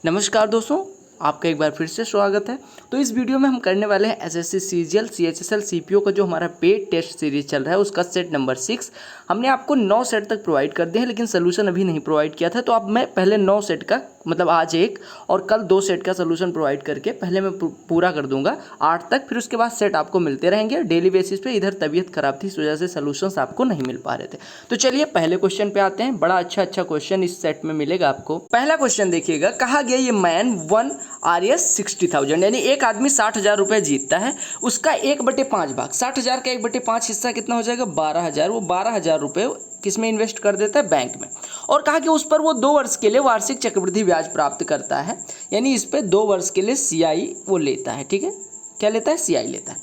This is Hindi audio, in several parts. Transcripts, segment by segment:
नमस्कार दोस्तों, आपका एक बार फिर से स्वागत है। तो इस वीडियो में हम करने वाले हैं एसएससी सीजीएल सीएचएसएल सीपीओ का जो हमारा पेड टेस्ट सीरीज चल रहा है उसका सेट नंबर 6 हमने आपको 9 सेट तक प्रोवाइड कर दिए हैं, लेकिन सोल्यूशन अभी नहीं प्रोवाइड किया था। तो अब मैं पहले 9 सेट का मतलब आज एक और कल 2 सेट का सोल्यूशन प्रोवाइड करके पहले मैं पूरा कर दूंगा 8 तक। फिर उसके बाद सेट आपको मिलते रहेंगे डेली बेसिस पे। इधर तबीयत खराब थी, इस वजह से सोल्यूशंस आपको नहीं मिल पा रहे थे। तो चलिए पहले क्वेश्चन पे आते हैं। बड़ा अच्छा क्वेश्चन इस सेट में मिलेगा आपको। पहला क्वेश्चन देखिएगा, कहा गया ये मैन वन RS 60,000 यानी एक आदमी 60,000 रुपये जीतता है। उसका 1/5 भाग 60,000 का 1/5 हिस्सा कितना हो जाएगा 12,000। वो 12,000 रुपये किस में इन्वेस्ट कर देता है, बैंक में। और कहा कि उस पर वो 2 वर्ष के लिए वार्षिक चक्रवृद्धि ब्याज प्राप्त करता है, यानी इस पे 2 वर्ष के लिए CI वो लेता है। ठीक है, क्या लेता है, CI लेता है।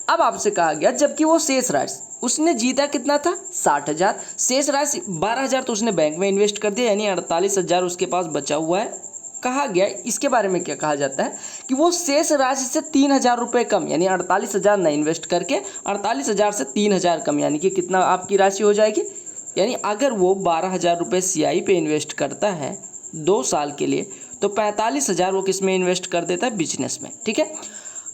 अब आपसे कहा गया जबकि वो शेष राशि उसने जीता कितना था 60,000, शेष राशि 12,000 तो उसने बैंक में इन्वेस्ट कर दिया, यानी 48,000 उसके पास बचा हुआ है। कहा गया इसके बारे में क्या कहा जाता है कि वो शेष राशि से 3,000 रुपये कम, यानी 48,000 न इन्वेस्ट करके 48,000 से 3,000 कम, यानी कि कितना आपकी राशि हो जाएगी। यानी अगर वो 12,000 रुपये CI पे इन्वेस्ट करता है 2 साल के लिए, तो 45,000 वो किस में इन्वेस्ट कर देता है, बिजनेस में। ठीक है,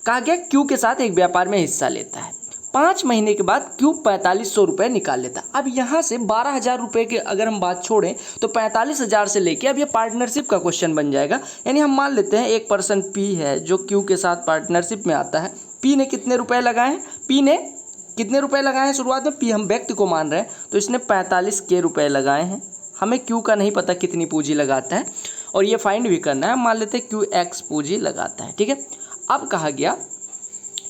कहा गया क्यू के साथ एक व्यापार में हिस्सा लेता है। 5 महीने के बाद क्यू 4500 रुपये निकाल लेता है। अब यहाँ से 12,000 रुपये की अगर हम बात छोड़ें तो 45,000 से लेके अब ये पार्टनरशिप का क्वेश्चन बन जाएगा। यानी हम मान लेते हैं एक पर्सन P है जो क्यू के साथ पार्टनरशिप में आता है। P ने कितने रुपए लगाए हैं, P ने कितने रुपए लगाए हैं शुरुआत में, P हम व्यक्ति को मान रहे हैं तो इसने 45K रुपये लगाए हैं। हमें क्यू का नहीं पता कितनी पूंजी लगाता है और ये फाइंड भी करना है। मान लेते हैं क्यू X पूंजी लगाता है। ठीक है, अब कहा गया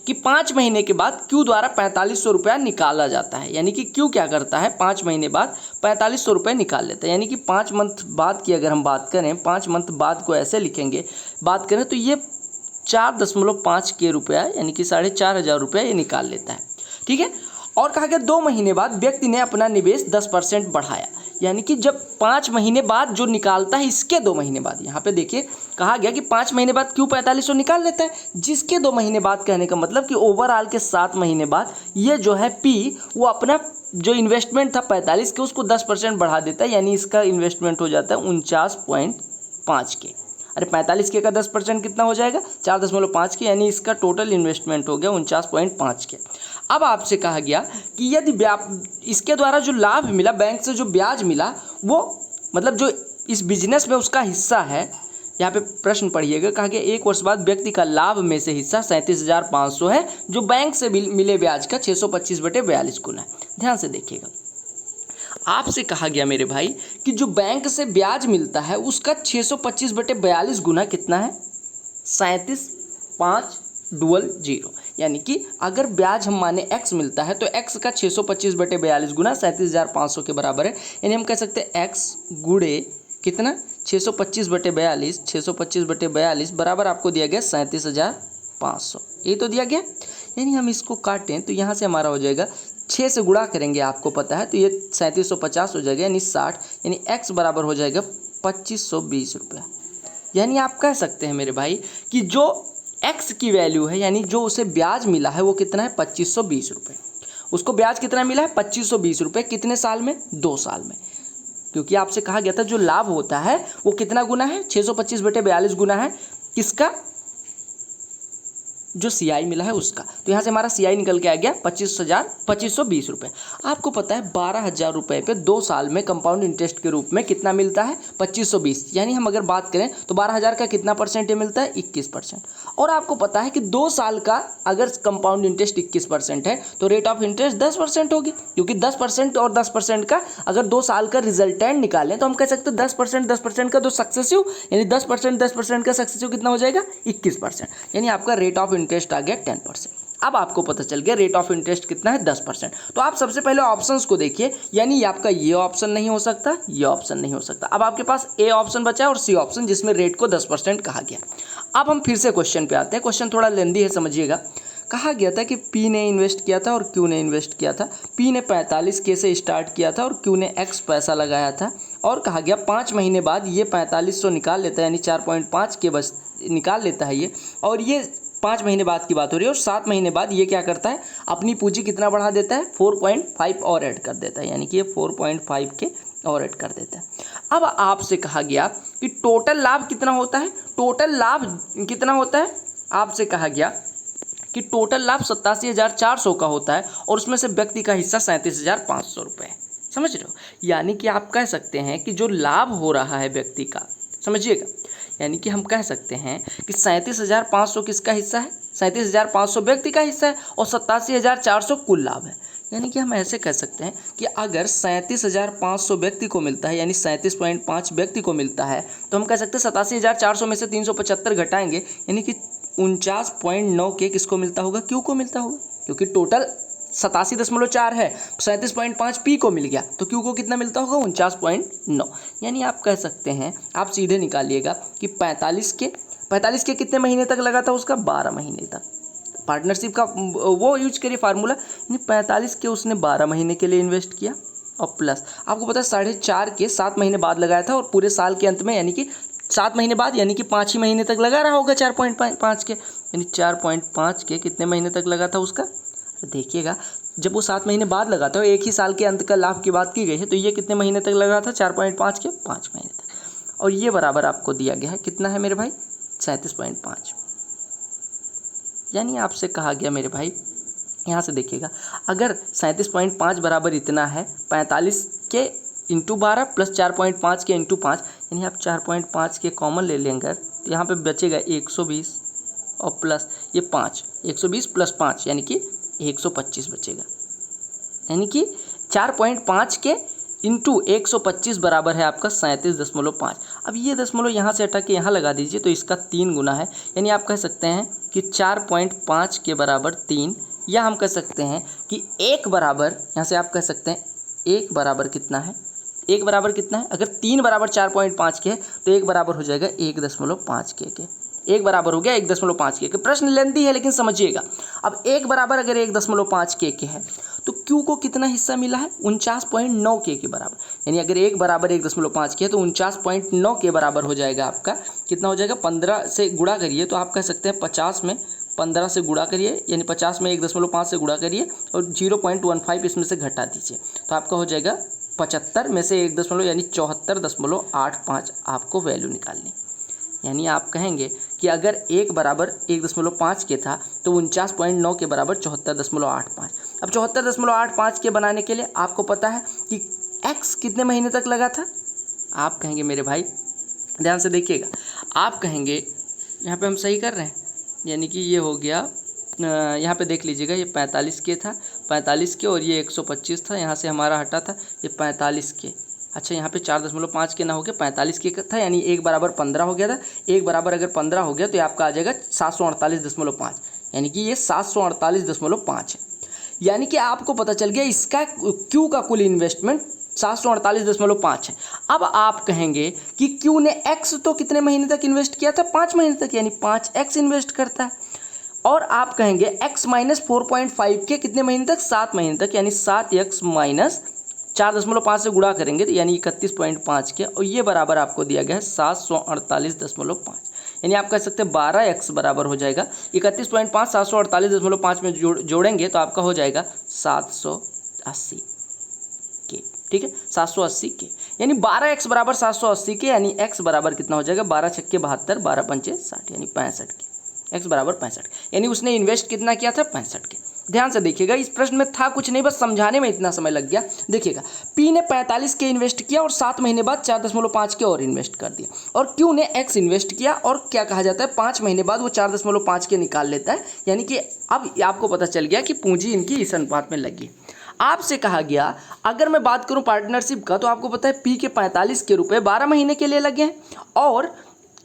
कि 5 महीने के बाद क्यू द्वारा 4500 रुपया निकाला जाता है। यानी कि क्यू क्या करता है 5 महीने बाद 4500 रुपये निकाल लेता है। यानी कि 5 मंथ बाद की अगर हम बात करें, 5 मंथ बाद को ऐसे लिखेंगे, बात करें तो ये 4.5K रुपया यानी कि 4,500 रुपया ये निकाल लेता है। ठीक है, और कहा गया 2 महीने बाद व्यक्ति ने अपना निवेश 10% बढ़ाया। यानी कि जब 5 महीने बाद जो निकालता है इसके 2 महीने बाद, यहाँ पे देखिए कहा गया कि 5 महीने बाद क्यू 4500 निकाल लेता है, जिसके 2 महीने बाद कहने का मतलब कि ओवरऑल के 7 महीने बाद ये जो है P वो अपना जो इन्वेस्टमेंट था 45 के उसको 10% बढ़ा देता है। यानी इसका इन्वेस्टमेंट हो जाता है 49.5K। अरे 45K का 10% कितना हो जाएगा 4.5K, यानी इसका टोटल इन्वेस्टमेंट हो गया 49.5K। अब आपसे कहा गया कि यदि इसके द्वारा जो लाभ मिला, बैंक से जो ब्याज मिला, वो मतलब जो इस बिजनेस में उसका हिस्सा है। यहाँ पे प्रश्न पढ़िएगा, कहा गया 1 वर्ष बाद व्यक्ति का लाभ में से हिस्सा 37,500 है, जो बैंक से मिले ब्याज का 625/42 गुना है। ध्यान से देखिएगा, आपसे कहा गया मेरे भाई कि जो बैंक से ब्याज मिलता है उसका 625/42 गुना कितना है 37,500। यानी कि अगर ब्याज हम माने x मिलता है तो x का 625/42 गुना 37,500 के बराबर है। यानी हम कह सकते हैं x गुणे कितना 625/42, 625/42 बराबर आपको दिया गया 37,500, ये तो दिया गया। यानी हम इसको काटें तो यहाँ से हमारा हो जाएगा 6 से गुणा करेंगे, आपको पता है, तो ये 3750 हो जाएगा, यानी 60, यानी x बराबर हो जाएगा 2520 रुपया। यानी आप कह सकते हैं मेरे भाई कि जो x की वैल्यू है, यानी जो उसे ब्याज मिला है वो कितना है 2520 रुपये। उसको ब्याज कितना मिला है 2520 रुपये, कितने साल में 2 साल में। क्योंकि आपसे कहा गया था जो लाभ होता है वो कितना गुना है 625/42 गुना है किसका, जो CI मिला है उसका। तो यहाँ से हमारा CI निकल के आ गया 2520 रुपये। आपको पता है 12,000 रुपये पे 2 साल में कंपाउंड इंटरेस्ट के रूप में कितना मिलता है 2520। यानी हम अगर बात करें तो 12,000 का कितना परसेंट मिलता है 21%। और आपको पता है कि 2 साल का अगर कंपाउंड इंटरेस्ट 21% है तो रेट ऑफ इंटरेस्ट 10% होगी, क्योंकि 10% और 10% का अगर 2 साल का रिजल्टेंट निकालें तो हम कह सकते हैं 10% का जो सक्सेसिव, यानी 10% का सक्सेसिव कितना हो जाएगा 21%। यानी आपका रेट ऑफ इंटरेस्ट आ गया 10%। अब आपको पता चल गया रेट ऑफ इंटरेस्ट कितना है 10%। तो आप सबसे पहले ऑप्शंस को देखिए, यानी आपका ये ऑप्शन नहीं हो सकता, ये ऑप्शन नहीं हो सकता। अब आपके पास A ऑप्शन बचा है और C ऑप्शन जिसमें रेट को 10% कहा गया। अब हम फिर से क्वेश्चन पे आते हैं। क्वेश्चन थोड़ा लेंदी है, समझिएगा। कहा गया था कि P ने इन्वेस्ट किया था और Q ने इन्वेस्ट किया था। P ने 45K से स्टार्ट किया था और Q ने X पैसा लगाया था। और कहा गया 5 महीने बाद ये 4500 निकाल लेता है, यानी 4.5K बस निकाल लेता है ये। और ये 5 महीने बाद की बात हो रही है। और 7 महीने बाद ये क्या करता है, अपनी पूंजी कितना बढ़ा देता है 4.5 और ऐड कर देता है, यानी कि ये 4.5 के और ऐड कर देते हैं। अब आपसे कहा गया कि टोटल लाभ कितना होता है, टोटल लाभ कितना होता है, आपसे कहा गया कि टोटल लाभ 87,400 का होता है और उसमें से व्यक्ति का हिस्सा 37,500 रुपये है। समझ रहे हो, यानी कि आप कह सकते हैं कि जो लाभ हो रहा है व्यक्ति का, समझिएगा, यानी कि हम कह सकते हैं कि 37,500 किसका हिस्सा है, 37,500 व्यक्ति का हिस्सा है और 87,400 कुल लाभ है। यानी कि हम ऐसे कह सकते हैं कि अगर 37,500 व्यक्ति को मिलता है, यानी 37.5 व्यक्ति को मिलता है, तो हम कह सकते हैं 87,400 में से 375 घटाएंगे, यानी कि 49.9 के किसको मिलता होगा, क्यू को मिलता होगा, क्योंकि टोटल 87.4 है, 37.5 पी को मिल गया, तो क्यू को कितना मिलता होगा, 49.9। यानी आप कह सकते हैं, आप सीधे निकालिएगा कि 45 के कितने महीने तक लगा था उसका, 12 महीने तक। पार्टनरशिप का वो यूज करिए फार्मूला, यानी 45 के उसने 12 महीने के लिए इन्वेस्ट किया और प्लस आपको पता है 4.5 के 7 महीने बाद लगाया था और पूरे साल के अंत में यानी कि 7 महीने बाद यानी कि 5 ही महीने तक लगा रहा होगा 4.5 के, यानी 4.5 के कितने महीने तक लगा था उसका, देखिएगा जब वो 7 महीने बाद लगा था, एक ही साल के अंत का लाभ की बात की गई है, तो ये कितने महीने तक लगा था, 4.5 के 5 महीने तक। और ये बराबर आपको दिया गया है कितना है मेरे भाई, 37.5। यानी आपसे कहा गया मेरे भाई, यहाँ से देखिएगा, अगर 37.5 बराबर इतना है 45 के इंटू 12 प्लस 4.5 के इंटू 5, यानी आप 4.5 के कॉमन ले लेंगे तो यहाँ पे बचेगा 120 और प्लस ये 5, 120 प्लस 5 यानी कि 125 बचेगा, यानी कि 4.5 के इंटू 125 बराबर है आपका 37.5। अब ये दशमलव यहाँ से हटा के यहाँ लगा दीजिए तो इसका 3 गुना है, यानी आप कह सकते हैं कि 4.5 के बराबर 3, या हम कह सकते हैं कि 1 बराबर, यहाँ से आप कह सकते हैं 1 बराबर कितना है, 1 बराबर कितना है, अगर 3 बराबर 4.5 के है तो 1 बराबर हो जाएगा 1.5 के 1 बराबर हो गया 1.5 के। प्रश्न लेंथी है लेकिन समझिएगा। अब 1 बराबर अगर 1.5 के है तो क्यू को कितना हिस्सा मिला है, 49.9 के बराबर, यानी अगर 1 बराबर 1.5 के है तो 49.9 के बराबर हो जाएगा आपका, कितना हो जाएगा, 15 से गुणा करिए तो आप कह सकते हैं 50 में 15 से गुणा करिए, यानी 50 में 1.5 से गुणा करिए और 0.15 इसमें से घटा दीजिए तो आपका हो जाएगा 75 में से 1 दशमलव यानी 74.85 आपको वैल्यू निकालनी। यानी आप कहेंगे कि अगर 1 बराबर 1.5 के था तो 49.9 के बराबर 74.85। अब 74.85 के बनाने के लिए आपको पता है कि x कितने महीने तक लगा था, आप कहेंगे मेरे भाई ध्यान से देखिएगा, आप कहेंगे यहाँ पे हम सही कर रहे हैं, यानी कि ये हो गया, यहाँ पे देख लीजिएगा ये 45 के था, 45 के और ये 125 था, यहाँ से हमारा हटा था ये 45 के, अच्छा यहाँ पे 4.5 के ना हो गया 45 के था, यानी 1 बराबर 15 हो गया था, 1 बराबर अगर 15 हो गया तो ये आपका आ जाएगा 748.5, यानी कि ये 748.5 है। यानी कि आपको पता चल गया इसका क्यू का कुल इन्वेस्टमेंट 748.5 है। अब आप कहेंगे कि क्यू ने एक्स तो कितने महीने तक इन्वेस्ट किया था, 5 महीने तक, यानी 5x इन्वेस्ट करता है, और आप कहेंगे x माइनस 4.5 के कितने महीने तक, 7 महीने तक, यानी 7x माइनस 4.5 से गुणा करेंगे तो यानी 31.5 के, और ये बराबर आपको दिया गया है 748.5, यानी आप कह सकते हैं 12x बराबर हो जाएगा 31.5 748.5 में जोड़ेंगे तो आपका हो जाएगा 780 के, ठीक है, 780 के, यानी 12x बराबर 780 के, यानी x बराबर कितना हो जाएगा, 12 छक्के 72, 12 पंचे 60, यानी 65 के, x बराबर 65, यानी उसने इन्वेस्ट कितना किया था, 65 के। ध्यान से देखिएगा, इस प्रश्न में था कुछ नहीं, बस समझाने में इतना समय लग गया। देखिएगा P ने 45 के इन्वेस्ट किया और 7 महीने बाद 4.5 के और इन्वेस्ट कर दिया, और Q ने X इन्वेस्ट किया और क्या कहा जाता है 5 महीने बाद वो 4.5 के निकाल लेता है, यानी कि अब आपको पता चल गया कि पूंजी इनकी इस अनुपात में लगी। आपसे कहा गया अगर मैं बात करूं पार्टनरशिप का, तो आपको पता है P के 45 के रुपए 12 महीने के लिए लगे हैं और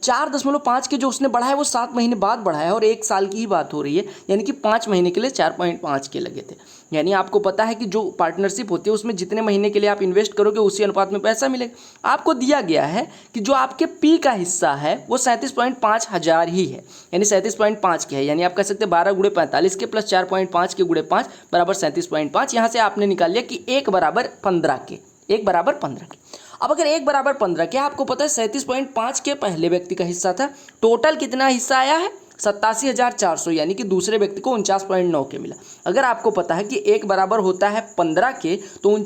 4.5 के जो उसने बढ़ाया वो 7 महीने बाद बढ़ाया और 1 साल की ही बात हो रही है, यानी कि 5 महीने के लिए 4.5 के लगे थे। यानी आपको पता है कि जो पार्टनरशिप होती है उसमें जितने महीने के लिए आप इन्वेस्ट करोगे उसी अनुपात में पैसा मिलेगा। आपको दिया गया है कि जो आपके P का हिस्सा है वो 37.5 हज़ार ही है, यानी 37.5 के है, यानी आप कह सकते हैं 12 गुणे 45 के प्लस 4.5 के गुणे 5 बराबर 37.5। यहाँ से आपने निकाल लिया कि 1 बराबर 15 के, 1 बराबर 15 के। अब अगर 1 बराबर 15 के, आपको पता है 37.5 के पहले व्यक्ति का हिस्सा था, टोटल कितना हिस्सा आया है 87,400 यानी कि दूसरे व्यक्ति को 49.9 के मिला। अगर आपको पता है कि 1 बराबर होता है 15 के, तो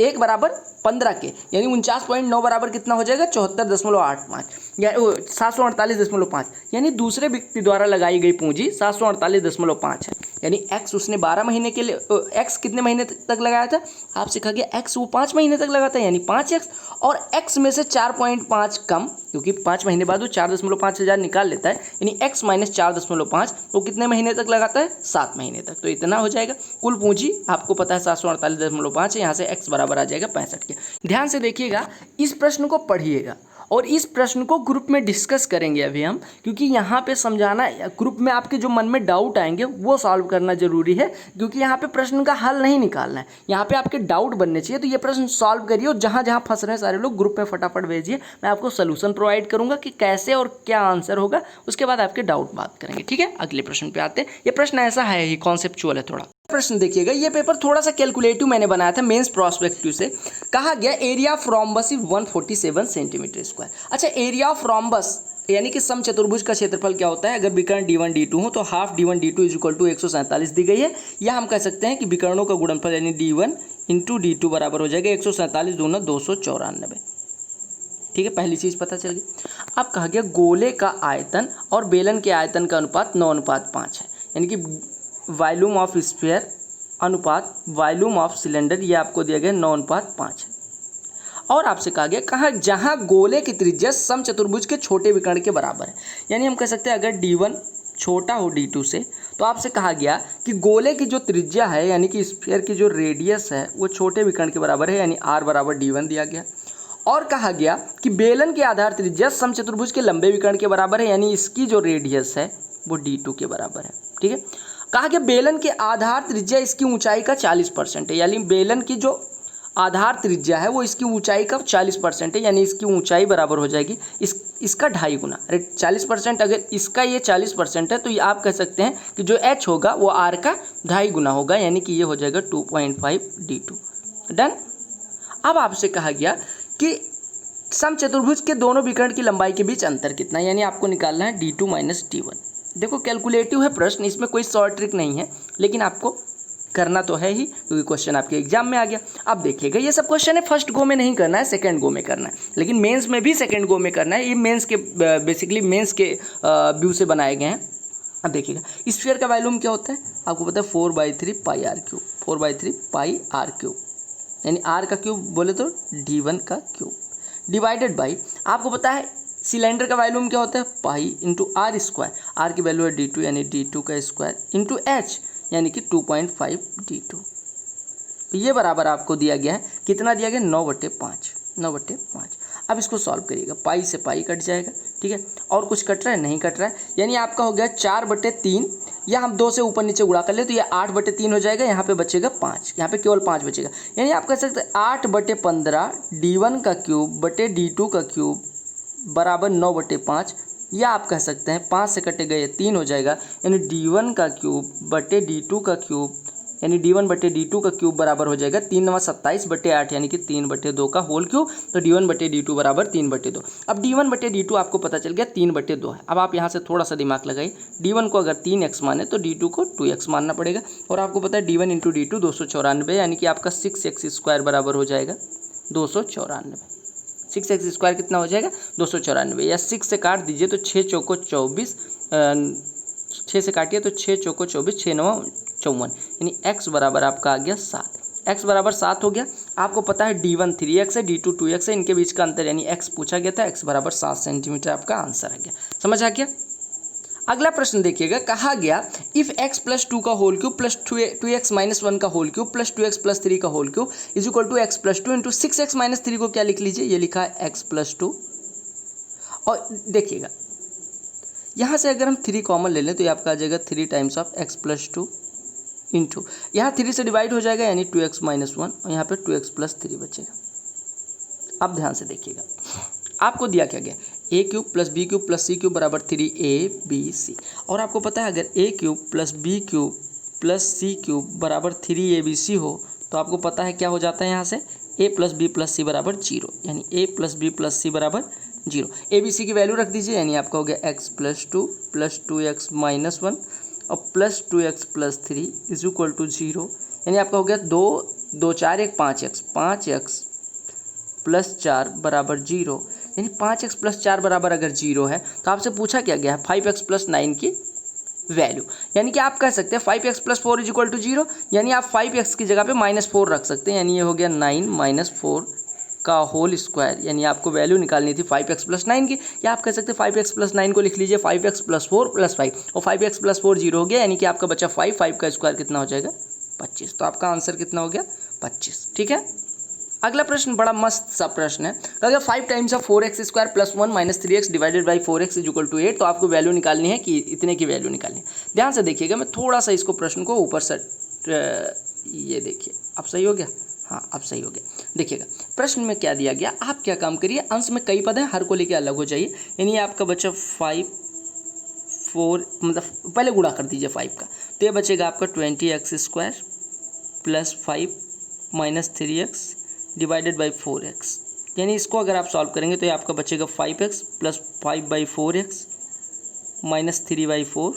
1 बराबर 15 के यानी 49.9 बराबर कितना हो जाएगा 74.85 या 748.5 यानी दूसरे व्यक्ति द्वारा लगाई गई पूंजी 748.5 है। यानी एक्स उसने 12 महीने के लिए एक्स कितने महीने तक लगाया था, आपसे कहा गया एक्स वो 5 महीने तक लगाता है यानी 5x, और एक्स में से 4.5 कम, क्योंकि 5 महीने बाद वो 4.5 हज़ार निकाल लेता है, यानी x माइनस 4.5 वो कितने महीने तक लगाता है 7 महीने तक। तो इतना हो जाएगा। कुल पूंजी आपको पता है 748.5 है, यहाँ से x बराबर आ जाएगा 65 के। ध्यान से देखिएगा, इस प्रश्न को पढ़िएगा और इस प्रश्न को ग्रुप में डिस्कस करेंगे अभी हम, क्योंकि यहाँ पे समझाना, ग्रुप में आपके जो मन में डाउट आएंगे वो सॉल्व करना जरूरी है, क्योंकि यहाँ पे प्रश्न का हल नहीं निकालना है, यहाँ पे आपके डाउट बनने चाहिए। तो ये प्रश्न सॉल्व करिए और जहाँ जहाँ फंस रहे हैं सारे लोग ग्रुप में फटाफट भेजिए, मैं आपको सोल्यूशन प्रोवाइड करूँगा कि कैसे और क्या आंसर होगा, उसके बाद आपके डाउट बात करेंगे। ठीक है, अगले प्रश्न पे आते हैं। ये प्रश्न ऐसा है ही कॉन्सेप्चुअल है थोड़ा। प्रश्न देखिएगा, ये पेपर थोड़ा सा कैलकुलेटिव मैंने बनाया था मेंस प्रोस्पेक्टिव से। कहा गया area of rhombus is 147 centimetre square. अच्छा, एरिया ऑफ रोम्बस यानी कि समचतुर्भुज का क्षेत्रफल क्या होता है। अगर विकर्ण d1 d2 हो तो half d1 d2 is equal to 147 दी गई है, या हम कह सकते हैं कि विकर्णों का गुणनफल यानी d1 इंटू d2 बराबर हो जाएगा 147 दूना 294। ठीक है, पहली चीज पता चल गई। अब कहा गया गोले का आयतन और बेलन के आयतन का अनुपात 9:5 है, यानी कि वॉल्यूम ऑफ स्फीयर अनुपात वॉल्यूम ऑफ सिलेंडर, ये आपको दिया गया 9:5 है। और आपसे कहा गया कहाँ, जहाँ गोले की त्रिज्या समचतुर्भुज के छोटे विकर्ण के बराबर है, यानी हम कह सकते हैं अगर d1 छोटा हो d2 से, तो आपसे कहा गया कि गोले की जो त्रिज्या है यानी कि स्फीयर की जो रेडियस है वो छोटे विकर्ण के बराबर है, यानी r बराबर d1 दिया गया। और कहा गया कि बेलन की आधार त्रिज्या समचतुर्भुज के लंबे विकर्ण के बराबर है, यानी इसकी जो रेडियस है वो d2 के बराबर है। ठीक है, कहा गया बेलन के आधार त्रिज्या इसकी ऊंचाई का 40% है, यानी बेलन की जो आधार त्रिज्या है वो इसकी ऊंचाई का 40% है, यानी इसकी ऊंचाई बराबर हो जाएगी इसका 2.5 गुना। अरे 40%, अगर इसका ये 40% है तो ये आप कह सकते हैं कि जो h होगा वो r का 2.5 गुना होगा, यानी कि ये हो जाएगा 2.5 d2। डन। अब आपसे कहा गया कि समचतुर्भुज के दोनों विकर्ण की लंबाई के बीच अंतर कितना है, यानी आपको निकालना है d2 माइनस d1। देखो कैलकुलेटिव है प्रश्न, इसमें कोई शॉर्ट ट्रिक नहीं है, लेकिन आपको करना तो है ही, क्योंकि क्वेश्चन आपके एग्जाम में आ गया। अब देखिएगा, ये सब क्वेश्चन है फर्स्ट गो में नहीं करना है, सेकंड गो में करना है, लेकिन मेंस में भी सेकंड गो में करना है। ये मेंस के बेसिकली मेंस के व्यू से बनाए गए हैं। अब देखिएगा, स्फीयर का वॉल्यूम क्या होता है, आपको पता है 4/3 पाई r क्यूब, 4/3 पाई r क्यूब, यानी r का क्यूब बोले तो d1 का क्यूब, डिवाइडेड बाई आपको पता है सिलेंडर का वॉल्यूम क्या होता है pi into r square, r की वैल्यू है d2 यानी d2 का स्क्वायर इंटू h यानी कि 2.5 d2। ये बराबर आपको दिया गया है, कितना दिया गया 9/5, 9/5। अब इसको सॉल्व करिएगा, पाई से पाई कट जाएगा। ठीक है, और कुछ कट रहा है नहीं कट रहा है, यानी आपका हो गया 4/3, या हम 2 से ऊपर नीचे गुणा कर ले तो ये 8/3 हो जाएगा, यहाँ पे बचेगा 5, यहाँ पे केवल 5 बचेगा, यानी आप कह सकते हैं 8/15 d1 का क्यूब बटे d2 का क्यूब बराबर 9/5, या आप कह सकते हैं 5 से कटे गए 3 हो जाएगा, यानी d1 का क्यूब बटे d2 का क्यूब, यानी d1 बटे d2 का क्यूब बराबर हो जाएगा 3 9 27/8, यानी कि 3/2 का होल क्यूब। तो d1 बटे d2 बराबर 3/2। अब d1 बटे d2 आपको पता चल गया 3/2 है। अब आप यहाँ से थोड़ा सा दिमाग लगाइए, d1 को अगर 3x माने तो d2 को 2x मानना पड़ेगा, और आपको पता है d1 इंटू d2 294, यानी कि आपका 6x स्क्वायर बराबर हो जाएगा 294। 6x स्क्वायर कितना हो जाएगा 294, या 6 से काट दीजिए तो 6 चौको 24, 6 से काटिए तो 6 चौको 24, 6 9 54, यानी x बराबर आपका आ गया 7। x बराबर 7 हो गया। आपको पता है d1 3x है, d2 2x है, इनके बीच का अंतर यानी x पूछा गया था, x बराबर 7 सेंटीमीटर आपका आंसर आ गया। समझ आ गया। अगला प्रश्न देखिएगा, कहा गया इफ x प्लस 2 का whole cube plus 2x minus 1 का whole cube plus 2x plus 3 का whole cube is equal to x plus 2 into 6x minus 3 को क्या लिख लीजिए, ये लिखा है x प्लस 2। और देखिएगा यहाँ से अगर हम 3 कॉमन ले लें तो ये आपका आ जाएगा 3 times of x plus 2 into यहाँ 3 से डिवाइड हो जाएगा, यानी 2x माइनस 1, और यहाँ पे 2x प्लस 3 बचेगा। अब ध्यान से देखिएगा, आपको दिया क्या गया a cube plus B cube plus C cube बराबर 3abc, और आपको पता है अगर a cube plus B cube plus C cube बराबर 3abc हो तो आपको पता है क्या हो जाता है, यहाँ से a प्लस बी प्लस सी बराबर 0, यानी a प्लस बी प्लस सी बराबर जीरो। ए बी सी की वैल्यू रख दीजिए, यानी आपका हो गया x plus two x minus one और plus two x plus three is equal to zero. यानी आपका हो गया दो चार एक 5x प्लस 4 बराबर जीरो। यानी 5x प्लस 4 बराबर अगर जीरो है तो आपसे पूछा क्या गया है 5x प्लस 9 की वैल्यू। यानी कि आप कह सकते हैं 5x plus 4 is equal to zero, यानी आप 5x की जगह पे -4 रख सकते हैं। यानी ये हो गया 9 माइनस 4 का होल स्क्वायर। यानी आपको वैल्यू निकालनी थी 5x प्लस 9 की, या आप कह सकते हैं 5x प्लस 9 को लिख लीजिए 5x प्लस 4 प्लस 5 और 5x प्लस 4 जीरो हो गया। यानी कि आपका बचा 5 का स्क्वायर कितना हो जाएगा 25। तो आपका आंसर कितना हो गया 25। ठीक है, अगला प्रश्न बड़ा मस्त सा प्रश्न है। अगर 5 times of 4x square plus 1 minus 3x divided by 4x is equal to 8, तो आपको वैल्यू निकालनी है कि इतने की वैल्यू निकालनी है। ध्यान से देखिएगा, मैं थोड़ा सा इसको प्रश्न को ऊपर से ये देखिए, अब सही हो गया, हाँ अब सही हो गया। देखिएगा प्रश्न में क्या दिया गया, आप क्या काम करिए, अंश में कई पद हैं, हर को लेके अलग हो जाइए। यानी आपका बचा 5 4 मतलब पहले गुणा कर दीजिए 5 का, तो ये बचेगा आपका 20x square plus 5 minus 3x divided by 4x। यानी इसको अगर आप सॉल्व करेंगे तो ये आपका बचेगा 5x plus 5 by 4x minus 3 by 4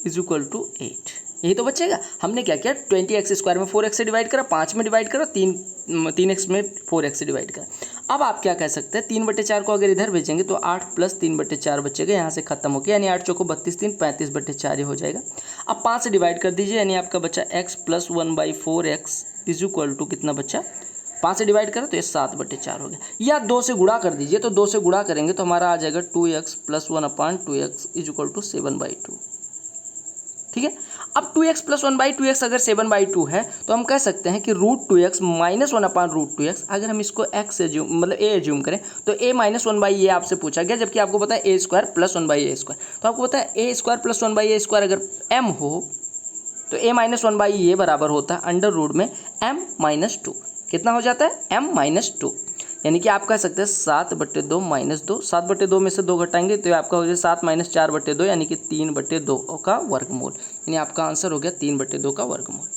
is equal to 8। यही तो बचेगा। हमने क्या किया 20x स्क्वायर में 4x से डिवाइड करा, 5 में डिवाइड करा, 3x में 4x से डिवाइड करा। अब आप क्या कह सकते हैं 3/4 को अगर इधर भेजेंगे तो 8 प्लस 3/4 बचेगा, यहाँ से खत्म हो गया। यानी 8 चौको 32 3 35/4 ही हो जाएगा। अब 5 से डिवाइड कर दीजिए, यानी आपका बचा x plus 1/4x is equal to कितना बच्चा 5 से डिवाइड करो तो ये 7/4 हो गया। या 2 से गुणा कर दीजिए, तो 2 से गुणा करेंगे तो हमारा आ जाएगा 2x plus 1/2x is equal to 7/2। ठीक है, अब 2x प्लस 1/2x अगर 7/2 है तो हम कह सकते हैं कि √2x माइनस 1/√2x। अगर हम इसको x एज्यूम मतलब a एज्यूम करें तो a माइनस 1/a आपसे पूछा गया, जबकि आपको पता है a square plus 1/a square. तो आपको पता है a square plus 1/a square अगर m हो तो a माइनस 1/a बराबर होता है अंडर रूट में m माइनस 2। कितना हो जाता है m माइनस 2। यानी कि आप कह सकते हैं 7/2 माइनस 2, 7/2 में से 2 घटाएंगे तो आपका हो जाए 7 माइनस 4/2 यानी कि 3/2 का वर्गमूल। यानी आपका आंसर हो गया 3/2 का वर्गमूल।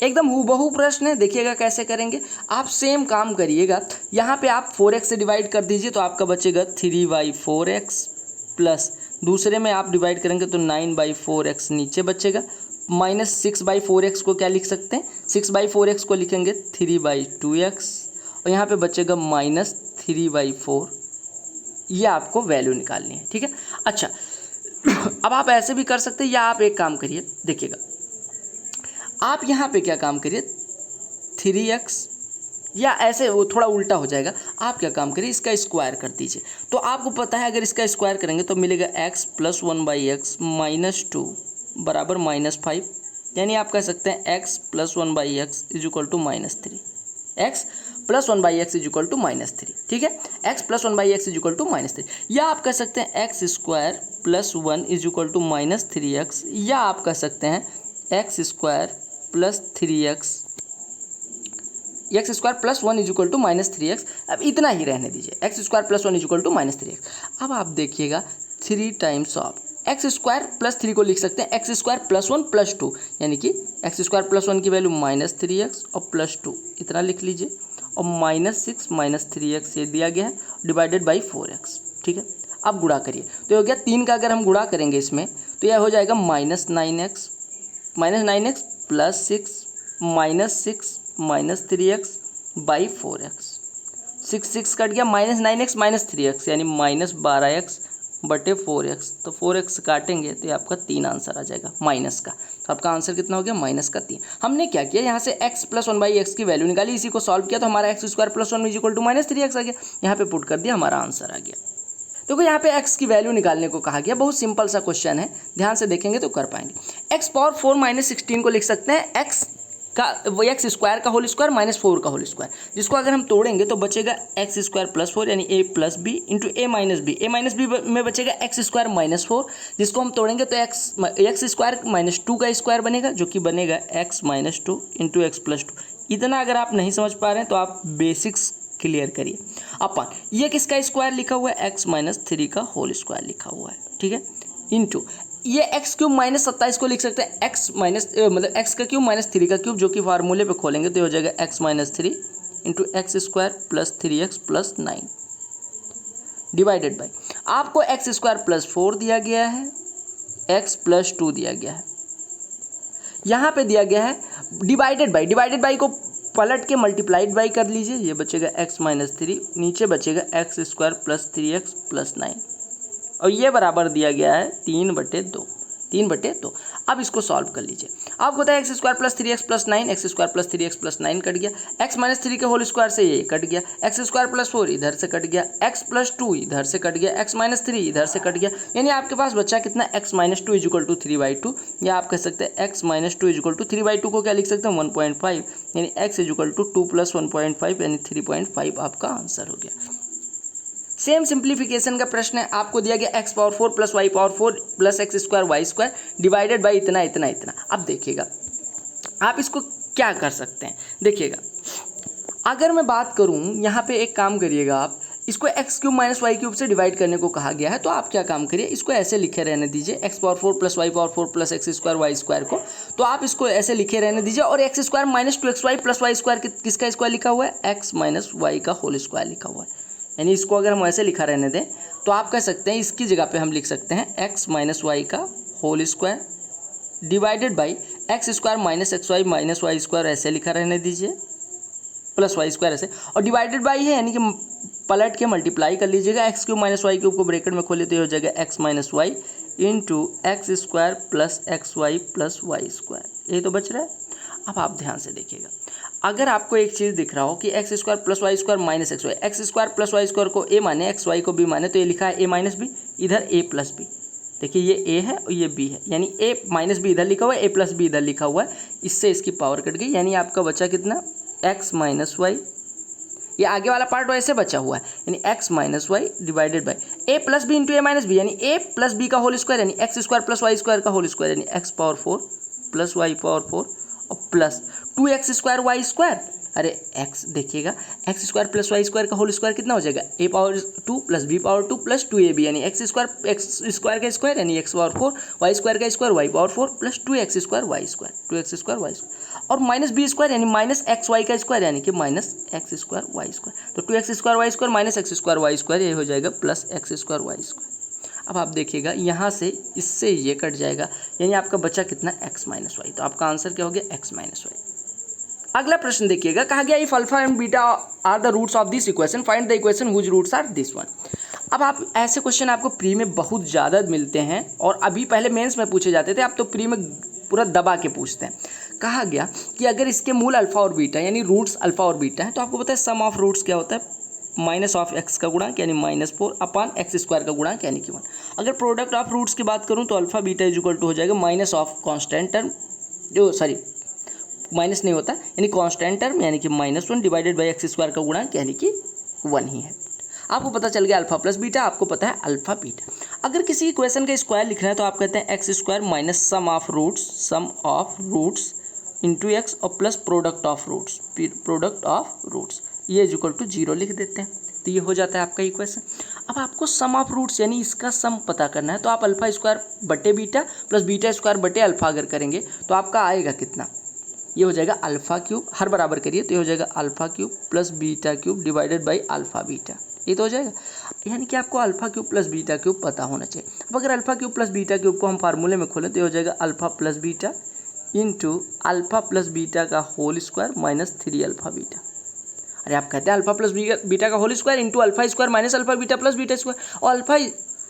एकदम हूबहू प्रश्न है, देखिएगा कैसे करेंगे। आप सेम काम करिएगा, यहाँ पे आप 4x से डिवाइड कर दीजिए तो आपका बचेगा 3/4x प्लस दूसरे में आप डिवाइड करेंगे तो 9/4x नीचे बचेगा, माइनस 6/4x को क्या लिख सकते हैं 6/4x को लिखेंगे 3/2x और यहाँ पे बचेगा माइनस 3/4। ये आपको वैल्यू निकालनी है। ठीक है, अच्छा अब आप ऐसे भी कर सकते हैं, या आप एक काम करिए, देखिएगा आप यहाँ पे क्या काम करिए 3x, या ऐसे वो थोड़ा उल्टा हो जाएगा। आप क्या काम करिए इसका स्क्वायर कर दीजिए, तो आपको पता है अगर इसका स्क्वायर करेंगे तो मिलेगा x प्लस 1/x माइनस 2 बराबर -5। यानी आप कह सकते हैं x plus 1/x is equal to -3, x plus 1/x is equal to -3। ठीक है, x plus 1/x is equal to -3। या आप कह सकते हैं x square plus 1 is equal to -3x, या आप कह सकते हैं x square plus 3x, x square plus 1 is equal to -3x। अब इतना ही रहने दीजिए, x square plus 1 is equal to -3x। अब आप देखिएगा 3 times of x square plus 3 को लिख सकते हैं एक्स स्क्वायर प्लस 1 प्लस 2, यानी कि एक्स स्क्वायर प्लस 1 की वैल्यू -3x और प्लस 2 इतना लिख लीजिए, और -6 -3x ये दिया गया है डिवाइडेड बाई 4x। ठीक है, अब गुणा करिए तो ये हो गया 3 का अगर हम गुणा करेंगे इसमें तो यह हो जाएगा -9x plus 6 -3x by 4x। 6 cut गया, -9x -3x यानी -12x बटे 4x। तो 4x काटेंगे तो ये आपका 3 आंसर आ जाएगा माइनस का। तो आपका आंसर कितना हो गया -3। हमने क्या किया यहाँ से x प्लस 1/x की वैल्यू निकाली, इसी को सॉल्व किया तो हमारा x square plus 1 is equal to -3x आ गया। यहाँ पे पुट कर दिया, हमारा आंसर आ गया। देखो यहाँ पे x की वैल्यू निकालने को कहा गया, बहुत सिंपल सा क्वेश्चन है, ध्यान से देखेंगे तो कर पाएंगे। x पावर 4 -16 को लिख सकते हैं x स्क्वायर का होल स्क्वायर -4 का होल स्क्वायर, जिसको अगर हम तोड़ेंगे तो बचेगा x स्क्वायर प्लस 4 यानी a plus B into a minus B में बचेगा x स्क्वायर -4, जिसको हम तोड़ेंगे तो x स्क्वायर -2 का स्क्वायर बनेगा, जो कि बनेगा x -2 इंटू एक्स प्लस 2। इतना अगर आप नहीं समझ पा रहे हैं तो आप बेसिक्स क्लियर करिए। अपन ये किसका स्क्वायर लिखा हुआ है x -3 का होल स्क्वायर लिखा हुआ है। ठीक है, इंटू ये x क्यूब -27 को लिख सकते हैं x मतलब x का क्यूब -3 का क्यूब, जो कि फार्मूले पे खोलेंगे तो हो जाएगा x -3 into X square plus 3x plus 9। Divided by आपको एक्स स्क्वायर प्लस 4 दिया गया है, एक्स प्लस 2 दिया गया है, यहाँ पे दिया गया है डिवाइडेड बाई को पलट के मल्टीप्लाइड बाई कर लीजिए, ये बचेगा x माइनस 3, नीचे बचेगा x square plus 3x plus 9 और ये बराबर दिया गया है 3/2। अब इसको सॉल्व कर लीजिए। आपको पता है x square plus 3x plus 9, x square plus 3x plus 9 cut गया, एक्स माइनस 3 के होल स्क्वायर से ये कट गया, एक्स स्क्वायर प्लस 4 इधर से कट गया, एक्स प्लस 2 इधर से कट गया, एक्स माइनस 3 इधर से कट गया, यानी आपके पास बच्चा कितना x minus 2 is equal to 3/2, या आप कह सकते हैं x minus 2 is equal to 3/2 को क्या लिख सकते हैं 1.5, यानी x is equal to 2 plus 1.5 यानी 3.5 आपका आंसर हो गया। सेम सिंप्लीफिकेशन का प्रश्न है, आपको दिया गया x power 4 plus y power 4 plus X square Y square divided by इतना इतना इतना। अब देखिएगा आप इसको क्या कर सकते हैं, देखिएगा अगर मैं बात करूं यहाँ पे एक काम करिएगा, आप इसको X cube minus Y cube से डिवाइड करने को कहा गया है, तो आप क्या काम करिए इसको ऐसे लिखे रहने दीजिए, X power 4 plus Y power 4 plus X square Y square को, तो आप इसको ऐसे लिखे रहने दीजिए और एक्स स्क्वायर माइनस 2xy प्लस वाई स्क्वायर किसका स्क्वायर लिखा हुआ है, एक्स माइनस वाई का होल स्क्वायर लिखा हुआ है, यानी इसको अगर हम ऐसे लिखा रहने दें तो आप कह सकते हैं इसकी जगह पे हम लिख सकते हैं एक्स माइनस वाई का whole square divided by X square minus X Y minus Y square ऐसे लिखा रहने दीजिए, प्लस वाई स्क्वायर ऐसे, और डिवाइडेड बाई है यानी कि पलट के मल्टीप्लाई कर लीजिएगा, X cube minus Y cube को ब्रैकेट में खोले तो ये हो जाएगा X minus Y into X square plus X Y plus Y square, यही तो बच रहा है। अब आप ध्यान से देखिएगा, अगर आपको एक चीज़ दिख रहा हो कि X square plus Y square minus X Y, X square plus Y square को ए माने एक्स वाई को बी माने, तो ये लिखा है ए माइनस बी, इधर ए प्लस बी, देखिए ये ए है और ये बी है, यानी ए माइनस बी इधर लिखा हुआ है, ए प्लस बी इधर लिखा हुआ है, इससे इसकी पावर कट गई, यानी आपका बचा कितना एक्स माइनस वाई, ये आगे वाला पार्ट वैसे बचा हुआ है, यानी X minus Y divided by A plus B into A minus B, यानी ए प्लस बी का होल स्क्वायर, यानी X square plus Y square का होल स्क्वायर, यानी X power 4 plus Y power 4 और plus 2x square Y square, अरे x देखिएगा X square plus Y square का होल स्क्वायर कितना हो जाएगा a power 2 plus b power 2 plus 2ab, यानी एक्स स्क्वायर का स्क्वायर यानी x पावर 4 वाई स्क्वायर का square Y power 4 plus 2x square Y square और माइनस बी स्क्वायर यानी माइनस एक्स वाई का स्क्वायर यानी कि minus X square Y square, तो 2x square Y square minus X square Y square ये हो जाएगा plus X square Y square. अब आप देखिएगा यहाँ से इससे ये कट जाएगा, यानी आपका बचा कितना x माइनस वाई, तो आपका आंसर क्या हो गया x माइनस वाई। अगला प्रश्न देखिएगा, कहा गया if alpha and beta are the roots of this equation find the equation whose roots are this one. अब आप ऐसे क्वेश्चन आपको प्री में बहुत ज़्यादा मिलते हैं और अभी पहले मेंस में पूछे जाते थे, अब तो प्री में पूरा दबा के पूछते हैं। कहा गया कि अगर इसके मूल अल्फा और बीटा यानी रूट्स अल्फा और बीटा है, तो आपको पता है सम ऑफ रूट्स क्या होता है, माइनस ऑफ एक्स का गुणांक यानी -4 अपान एक्स स्क्वायर का गुणांक यानी कि 1। अगर प्रोडक्ट ऑफ रूट्स की बात करूँ तो alpha beta is equal to हो जाएगा माइनस ऑफ कॉन्स्टेंट टर्म, जो सॉरी माइनस नहीं होता यानी कांस्टेंट टर्म यानी कि -1 डिवाइडेड बाई एक्स स्क्वायर का गुणांक यानी कि 1 ही है। आपको पता चल गया अल्फा प्लस बीटा, आपको पता है अल्फा बीटा। अगर किसी इक्वेशन का स्क्वायर लिखना है तो आप कहते हैं X square minus sum of roots into X और प्लस प्रोडक्ट ऑफ रूट्स ये इज इक्वल टू 0 लिख देते हैं, तो ये हो जाता है आपका इक्वेशन। अब आपको सम ऑफ रूट्स यानी इसका सम पता करना है, तो आप अल्फा स्क्वायर बटे बीटा प्लस बीटा स्क्वायर बटे अल्फा अगर करेंगे तो आपका आएगा कितना, ये हो जाएगा अल्फा क्यूब, हर बराबर करिए तो ये हो जाएगा alpha cube plus beta cube divided by alpha beta, ये तो हो जाएगा। यानी कि आपको alpha cube plus beta cube पता होना चाहिए। अब अगर alpha cube plus beta cube को हम फार्मूले में खोलें तो ये हो जाएगा alpha plus beta into alpha plus beta का whole square minus 3 alpha beta. अरे आप कहते हैं अल्फा प्लस बीटा का whole square into alpha square minus alpha beta plus beta square, और alpha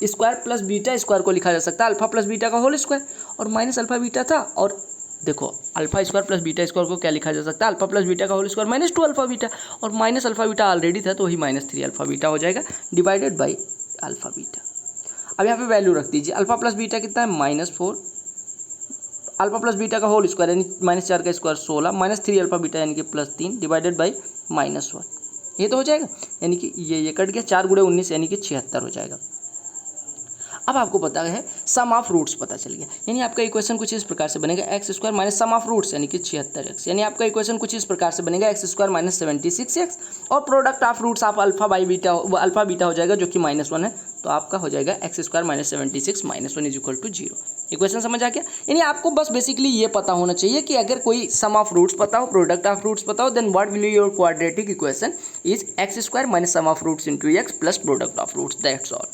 square plus beta square को लिखा जा सकता है अल्फा प्लस बीटा का होल स्क्वायर, और माइनस अल्फा बीटा था, और देखो alpha square plus beta square को क्या लिखा जा सकता है अल्फा प्लस बीटा का whole square minus 2 alpha beta, और माइनस अल्फा बीटा ऑलरेडी था तो वही -3 अल्फा बीटा हो जाएगा डिवाइडेड बाई अल्फा बीटा। अब यहाँ पे वैल्यू रख दीजिए, अल्फा प्लस बीटा कितना है -4, अल्फा प्लस बीटा का होल स्क्वायर यानी -4 का स्क्वायर 16 -3 अल्फा बीटा यानी कि +3 डिवाइडेड बाई -1, ये तो हो जाएगा, यानी कि ये कट गया, 4 × 19 यानी कि 76 हो जाएगा। अब आपको पता है सम ऑफ रूट्स पता चल गया, यानी आपका इक्वेशन कुछ इस प्रकार से बनेगा X square minus sum of roots यानी कि 76x, यानी आपका इक्वेशन कुछ इस प्रकार से बनेगा एक्स स्क्वायर माइनस 76x, और प्रोडक्ट ऑफ रूट्स आप अल्फा बीटा हो जाएगा जो कि -1 है, तो आपका हो जाएगा X square minus 76 -1 is equal to 0। Equation समझ आ गया। यानी आपको बस बेसिकली ये पता होना चाहिए कि अगर कोई सम ऑफ रूट्स पता हो, प्रोडक्ट ऑफ रूट्स पता हो, then what will your quadratic equation is X square minus sum of roots into X plus product of roots, that's all.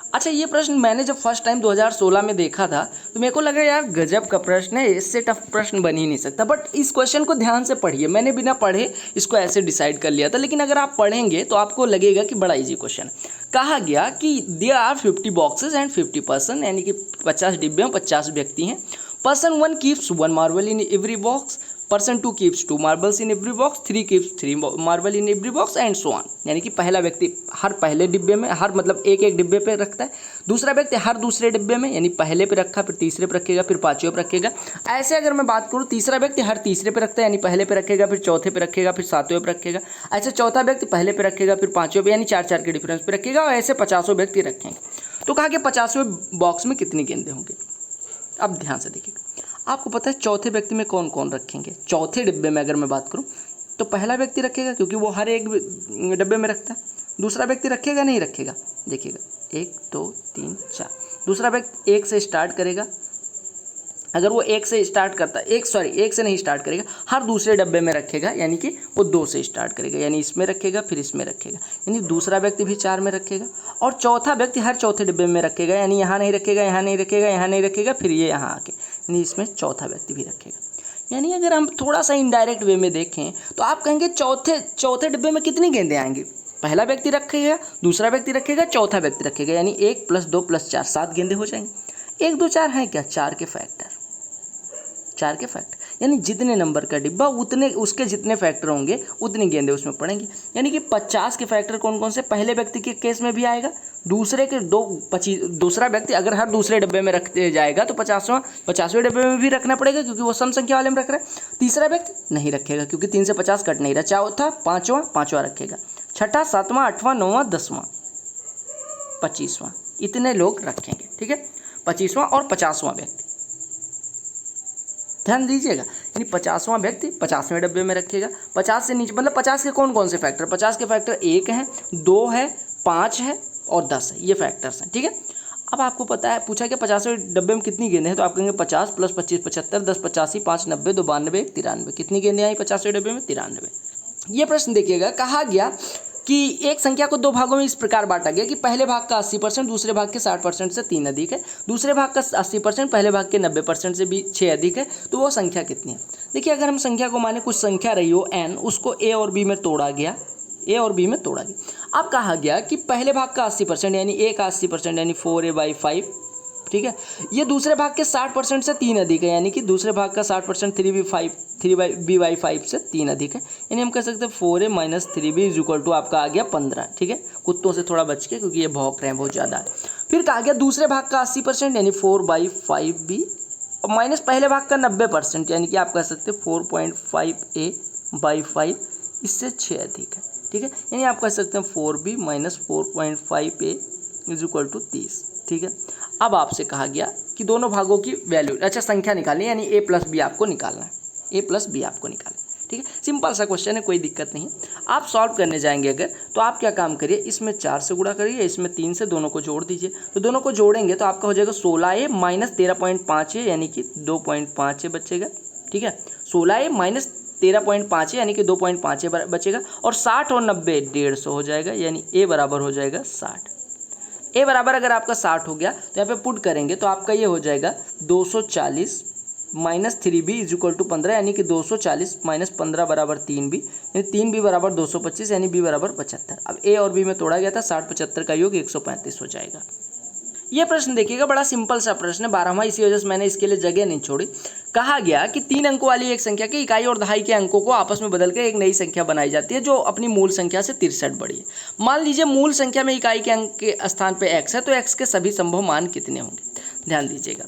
अच्छा, ये प्रश्न मैंने जब फर्स्ट टाइम 2016 में देखा था तो मेरे को लगा यार गजब का प्रश्न है, इससे टफ प्रश्न बन ही नहीं सकता। बट इस क्वेश्चन को ध्यान से पढ़िए, मैंने बिना पढ़े इसको ऐसे डिसाइड कर लिया था, लेकिन अगर आप पढ़ेंगे तो आपको लगेगा कि बड़ा इजी क्वेश्चन है। कहा गया कि there are 50 boxes and 50 person, यानी कि 50 डिब्बे में 50 व्यक्ति हैं। Person 1 keeps 1 marble in every box, person 2 keeps 2 marbles in every box, 3 keeps 3 marble in every box and so on. यानी कि पहला व्यक्ति हर पहले डिब्बे में, हर मतलब एक एक डिब्बे पे रखता है, दूसरा व्यक्ति हर दूसरे डिब्बे में, यानी पहले पे रखा, फिर तीसरे पे रखेगा, फिर पांचवें पे रखेगा। ऐसे अगर मैं बात करूँ, तीसरा व्यक्ति हर तीसरे पे रखता है, यानी पहले पे रखेगा, फिर चौथे पे रखेगा, फिर सातवें पे रखेगा। ऐसे चौथा व्यक्ति पहले पे रखेगा, फिर पांचवें पे, यानी 4-4 के डिफरेंस पे रखेगा, और ऐसे 50 व्यक्ति रखेंगे। तो कहा कि 50वें बॉक्स में कितनी गेंदें होंगी। अब ध्यान से देखिए, आपको पता है चौथे व्यक्ति में कौन कौन रखेंगे। चौथे डिब्बे में अगर मैं बात करूं तो पहला व्यक्ति रखेगा, क्योंकि वो हर एक डिब्बे में रखता है। दूसरा व्यक्ति रखेगा नहीं रखेगा, देखिएगा 1 2 3 4। दूसरा व्यक्ति 1 से स्टार्ट करेगा, अगर वो 1 से स्टार्ट करता है, 1 से नहीं स्टार्ट करेगा, हर दूसरे डब्बे में रखेगा, यानी कि वो 2 से स्टार्ट करेगा, यानी इसमें रखेगा फिर इसमें रखेगा, यानी दूसरा व्यक्ति भी 4 में रखेगा। और चौथा व्यक्ति हर चौथे डिब्बे में रखेगा, यानी यहाँ नहीं रखेगा, यहाँ नहीं रखेगा, यहाँ नहीं रखेगा, फिर ये यहाँ आके, यानी इसमें चौथा व्यक्ति भी रखेगा। यानी अगर हम थोड़ा सा इनडायरेक्ट वे में देखें तो आप कहेंगे चौथे डिब्बे में कितनी गेंदें आएंगी। पहला व्यक्ति रखेगा, दूसरा व्यक्ति रखेगा, चौथा व्यक्ति रखेगा, यानी 1 + 2 + 4 7 गेंदें हो जाएंगी। 1 2 4 हैं क्या, 4 के फैक्टर, 4 के फैक्टर, यानी जितने नंबर का डिब्बा उतने उसके जितने फैक्टर होंगे उतनी गेंदें उसमें पड़ेंगी। यानी कि 50 के फैक्टर कौन कौन से, पहले व्यक्ति के केस में भी आएगा, दूसरे के 25 दूसरा व्यक्ति अगर हर दूसरे डब्बे में रखते जाएगा तो 50वें डब्बे में भी रखना पड़ेगा, क्योंकि वो सम संख्या वाले में रख रहा है। तीसरा व्यक्ति नहीं रखेगा, क्योंकि 3 से 50 कट नहीं रहा। चौथा पाँचवां रखेगा, छठा 7वां 8वां 9वां 10वां 25वां, इतने लोग रखेंगे। ठीक है, 25वां और 50वां व्यक्ति, ध्यान दीजिएगा, यानी 50वां व्यक्ति 50वें डब्बे में रखेगा। 50 से नीचे मतलब 50 के कौन कौन से फैक्टर, 50 के फैक्टर 1 है, 2 है, 5 है और 10 है, ये फैक्टर्स हैं। ठीक है, अब आपको पता है, पूछा कि 50वें डब्बे में कितनी गेंदें हैं, तो आप कहेंगे 50 + 25 75, 10 85, 5 90, 2 92, 1 93। कितनी गेंदें आई 50वें डब्बे में, 93। ये प्रश्न देखिएगा, कहा गया कि एक संख्या को 2 भागों में इस प्रकार बांटा गया कि पहले भाग का 80% दूसरे भाग के 60% से 3 अधिक है, दूसरे भाग का 80% पहले भाग के 90% से भी 6 अधिक है, तो वो संख्या कितनी है। देखिए, अगर हम संख्या को माने कुछ संख्या रही हो n, उसको a और b में तोड़ा गया, अब कहा गया कि पहले भाग का 80% यानी a का 80% यानी 4a/5, ठीक है, ये दूसरे भाग के 60% से 3 अधिक है, यानी कि दूसरे भाग का 60% 3b/5 से 3 अधिक है, यानी हम कह सकते हैं 4a - 3b = आपका आ गया 15। ठीक है, कुत्तों से थोड़ा बच के, क्योंकि ये भौंक रहे हैं बहुत ज़्यादा। फिर कहा गया दूसरे भाग का 80% यानी 4/5b और माइनस पहले भाग का 90%, यानी कि आप कह सकते हैं 4.5a/5, इससे 6 अधिक है। ठीक है, यानी आप कह सकते हैं 4b - 4.5a = 30। ठीक है, अब आपसे कहा गया कि दोनों भागों की वैल्यू, अच्छा संख्या निकालनी है, यानी a + b आपको निकालना है, a + b आपको निकालना है। ठीक है, सिंपल सा क्वेश्चन है, कोई दिक्कत नहीं। आप सॉल्व करने जाएंगे अगर, तो आप क्या काम करिए, इसमें 4 से गुणा करिए, इसमें 3 से, दोनों को जोड़ दीजिए। तो दोनों को जोड़ेंगे तो आपका हो जाएगा 16a - 13.5a, यानी कि 2.5a बचेगा। ठीक है, 16a - 13.5a यानी कि 2.5a बचेगा, और 60 और 90 150 हो जाएगा, यानी a बराबर हो जाएगा 60। a बराबर अगर आपका 60 हो गया तो यहाँ पे पुट करेंगे तो आपका ये हो जाएगा 240 - 3b = 15, यानी कि 240 - 15 = 3b, यानी 3b = 225, यानी b = 75। अब a और b में तोड़ा गया था, 60 75 का योग 135 हो जाएगा। ये प्रश्न देखिएगा, बड़ा सिंपल सा प्रश्न है, 12वां, इसी वजह से मैंने इसके लिए जगह नहीं छोड़ी। कहा गया कि 3 अंकों वाली एक संख्या के इकाई और दहाई के अंकों को आपस में बदलकर एक नई संख्या बनाई जाती है जो अपनी मूल संख्या से 63 बड़ी है। मान लीजिए मूल संख्या में इकाई के अंक के स्थान पे x है, तो x के सभी संभव मान कितने होंगे। ध्यान दीजिएगा,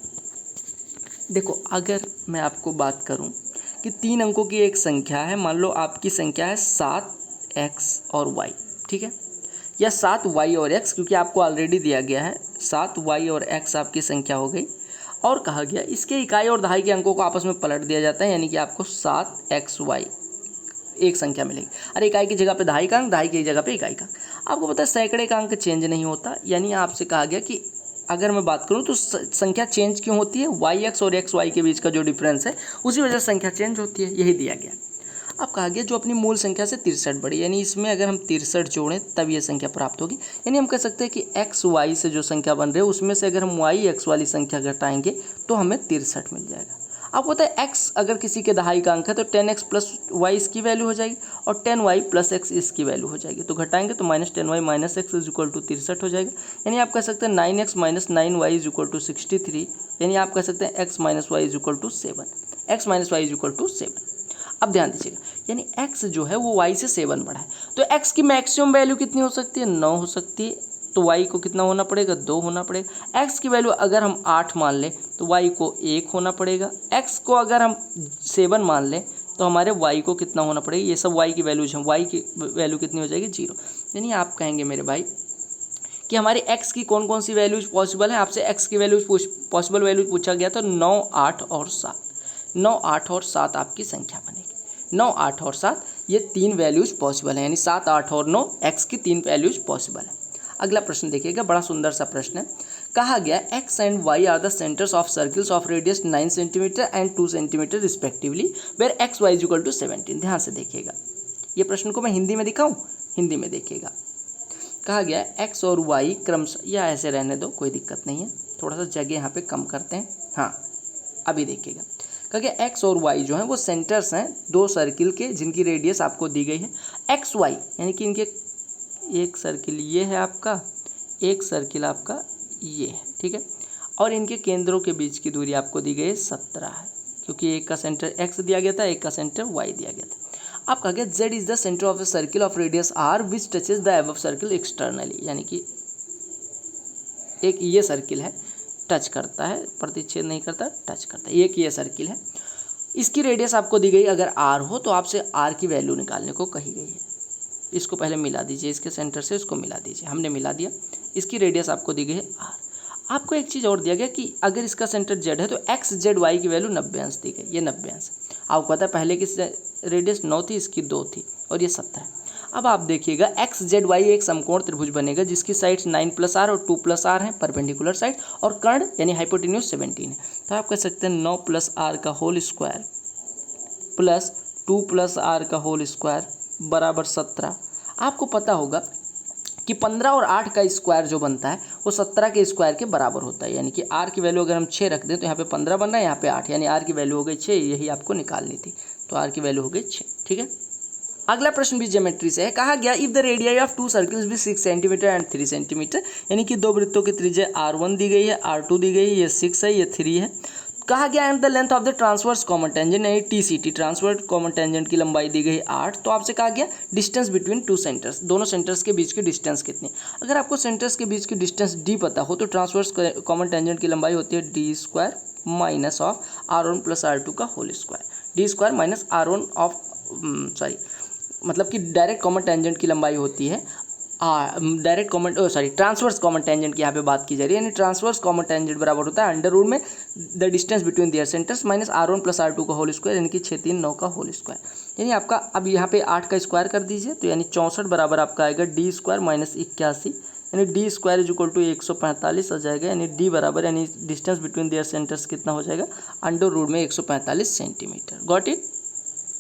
देखो अगर मैं आपको बात करूं कि 3 अंकों की एक संख्या है, मान लो आपकी संख्या है 7x और y, ठीक है, या 7y और x, क्योंकि आपको ऑलरेडी दिया गया है 7y और x आपकी संख्या हो गई। और कहा गया इसके इकाई और दहाई के अंकों को आपस में पलट दिया जाता है, यानी कि आपको 7xy एक संख्या मिलेगी। अरे इकाई की जगह पे दहाई का अंक, दहाई की जगह पे इकाई का अंक। आपको पता है सैकड़े का अंक चेंज नहीं होता, यानी आपसे कहा गया कि अगर मैं बात करूं तो संख्या चेंज क्यों होती है, वाई एक्स और एक्स वाई के बीच का जो डिफरेंस है उसी वजह से संख्या चेंज होती है, यही दिया गया। अब कहा गया जो अपनी मूल संख्या से 63 बड़ी, यानी इसमें अगर हम 63 जोड़ें तब ये संख्या प्राप्त होगी। यानी हम कह सकते हैं कि एक्स वाई से जो संख्या बन रही है उसमें से अगर हम वाई एक्स वाली संख्या घटाएंगे तो हमें 63 मिल जाएगा। अब होता है एक्स अगर किसी के दहाई का अंक है तो 10x प्लस वाई इसकी वैल्यू हो जाएगी और 10y प्लस एक्स इसकी वैल्यू हो जाएगी। तो घटाएंगे तो -10y minus X is equal to 63 हो जाएगा। यानी आप कह सकते हैं 9x minus 9y is equal to 63। यानी आप कह सकते हैं x minus Y is equal to 7, x minus Y is equal to 7। अब ध्यान दीजिएगा, यानी x जो है वो y से 7 बड़ा है, तो x की मैक्सिमम वैल्यू कितनी हो सकती है, 9 हो सकती है। तो y को कितना होना पड़ेगा, 2 होना पड़ेगा। x की वैल्यू अगर हम 8 मान लें तो y को 1 होना पड़ेगा। x को अगर हम 7 मान लें तो हमारे y को कितना होना पड़ेगा, ये सब y की वैल्यूज हैं, y की वैल्यू कितनी हो जाएगी, 0। यानी आप कहेंगे मेरे भाई कि हमारी x की कौन कौन सी वैल्यूज पॉसिबल है। आपसे x की वैल्यूज पॉसिबल वैल्यूज पूछा गया तो 9, 8 और 7, 9, 8 और 7 आपकी संख्या बनेगी। 9, 8 और 7 ये 3 वैल्यूज पॉसिबल है, यानी 7, 8 और 9 x की 3 वैल्यूज पॉसिबल है। अगला प्रश्न देखिएगा, बड़ा सुंदर सा प्रश्न है। कहा गया x and y are the centres of circles of radius 9 centimetre and 2 centimetre respectively where x y is equal to 17। ध्यान से देखिएगा, ये प्रश्न को मैं हिंदी में दिखाऊं, हिंदी में देखिएगा। कहा गया x और y क्रमशः, या ऐसे रहने दो कोई दिक्कत नहीं है, थोड़ा सा जगह यहाँ पे कम करते हैं। हाँ अभी देखिएगा, कहा गया x और y जो हैं वो सेंटर्स हैं 2 सर्किल के जिनकी रेडियस आपको दी गई है एक्स वाई, यानी कि इनके एक सर्किल ये है आपका, एक सर्किल आपका ये है, ठीक है। और इनके केंद्रों के बीच की दूरी आपको दी गई है 17 है, क्योंकि एक का सेंटर x दिया गया था, एक का सेंटर y दिया गया था। अब कहा गया z is the centre of the circle of radius r which touches the above circle externally, यानी कि एक ये सर्किल है टच करता है, प्रतिच्छेद नहीं करता, टच करता है, एक ये सर्किल है, इसकी रेडियस आपको दी गई अगर r हो तो आपसे r की वैल्यू निकालने को कही गई है। इसको पहले मिला दीजिए, इसके सेंटर से इसको मिला दीजिए, हमने मिला दिया। इसकी रेडियस आपको दी गई है r। आपको एक चीज़ और दिया गया कि अगर इसका सेंटर z है तो x z y की वैल्यू 90 अंश दी गई, ये 90 अंश। आपको पता है पहले की रेडियस 9 थी, इसकी 2 थी और ये 17 है। अब आप देखिएगा x z y एक समकोण त्रिभुज बनेगा जिसकी साइड्स 9 प्लस r और 2 प्लस r हैं, परपेंडिकुलर साइड, और कर्ण यानी हाइपोटेन्यूज 17 है। तो आप कह सकते हैं 9 प्लस r का whole square plus 2 plus r का होल स्क्वायर बराबर 17। आपको पता होगा कि 15 और 8 का स्क्वायर जो बनता है वो 17 के स्क्वायर के बराबर होता है, यानी कि r की वैल्यू अगर हम 6 रख दें तो यहाँ पे 15 बन रहा है, यहाँ पे 8, यानी r की वैल्यू हो गई 6, यही आपको निकालनी थी, तो r की वैल्यू हो गई 6, ठीक है। अगला प्रश्न भी ज्योमेट्री से है। कहा गया if the radii of 2 circles भी 6 सेंटीमीटर एंड 3 सेंटीमीटर, यानी कि 2 वृत्तों की त्रिज्या r1 दी गई है, r2 दी गई है, ये 6 है, ये 3 है। कहा गया and the length of the transverse common tangent यानी TCT, ट्रांसवर्स कॉमन टेंजेंट की लंबाई दी गई 8। तो आपसे कहा गया डिस्टेंस बिटवीन 2 सेंटर्स, दोनों सेंटर्स के बीच की डिस्टेंस कितनी। अगर आपको सेंटर्स के बीच की डिस्टेंस d पता हो तो ट्रांसवर्स कॉमन टेंजेंट की लंबाई होती है d square minus of r1 plus r2 का whole square, d square minus r1 of मतलब कि डायरेक्ट कॉमन टेंजेंट की लंबाई होती है direct common transverse common tangent की यहाँ पे बात की जा रही है, यानी ट्रांसवर्स कॉमन टेंजेंट बराबर होता है अंडर रूट में the distance between their centres minus r1 plus r2 का होल स्क्वायर, यानी कि 6, 3, 9 का होल स्क्वायर। यानी आपका अब यहाँ पे 8 का स्क्वायर कर दीजिए तो यानी 64 बराबर आपका आएगा d स्क्वायर माइनस 81, यानी d square is equal to 145 आ जाएगा, यानी d बराबर यानी डिस्टेंस बिटवीन देयर सेंटर्स कितना हो जाएगा, अंडर रूट में 145 सेंटीमीटर। Got it.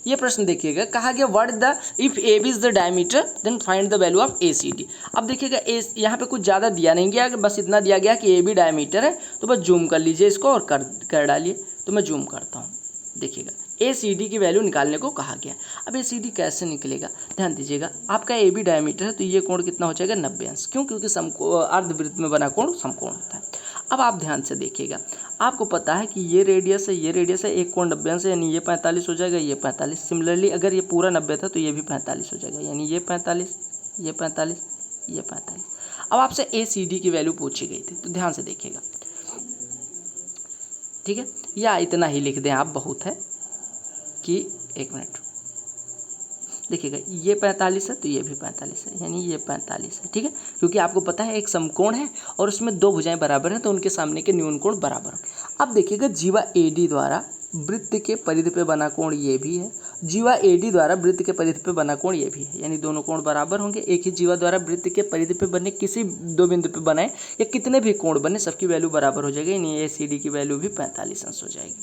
ये प्रश्न देखिएगा, कहा गया what the if AB is the diameter then find the value of ACD। अब देखिएगा यहाँ पे कुछ ज़्यादा दिया नहीं गया, बस इतना दिया गया कि AB डायमीटर है, तो बस जूम कर लीजिए इसको और कर डालिए। तो मैं जूम करता हूँ, देखिएगा ACD की वैल्यू निकालने को कहा गया। अब ACD कैसे निकलेगा, ध्यान दीजिएगा, आपका AB डायमीटर है तो ये कोण कितना हो जाएगा 90 अंश, क्यों, क्योंकि अर्धवृत्त में बना कोण समकोण होता है। अब आप ध्यान से देखिएगा, आपको पता है कि ये रेडियस है, ये रेडियस है, एक कोण 90 अंश है, यानी ये 45 हो जाएगा, ये 45। सिमिलरली अगर ये पूरा 90 था तो ये भी 45 हो जाएगा, यानी ये 45, ये 45, ये 45। अब आपसे ACD की वैल्यू पूछी गई थी, तो ध्यान से देखिएगा, ठीक है, या इतना ही लिख दें आप, बहुत है कि 1 मिनट देखिएगा, ये 45 है तो ये भी 45 है, यानी ये 45 है, ठीक है, क्योंकि आपको पता है एक समकोण है और उसमें 2 भुजाएं बराबर हैं तो उनके सामने के न्यून कोण बराबर हैं। अब देखिएगा जीवा AD द्वारा वृत्त के परिधि पे बना कोण ये भी है, जीवा AD द्वारा वृत्त के परिधि पे बना कोण ये भी है, यानी दोनों कोण बराबर होंगे। एक ही जीवा द्वारा वृत्त के परिधि पे बने किसी दो बिंदु पे बनाए या कितने भी कोण बने सबकी वैल्यू बराबर हो जाएगी, यानी ACD की वैल्यू भी 45 अंश हो जाएगी।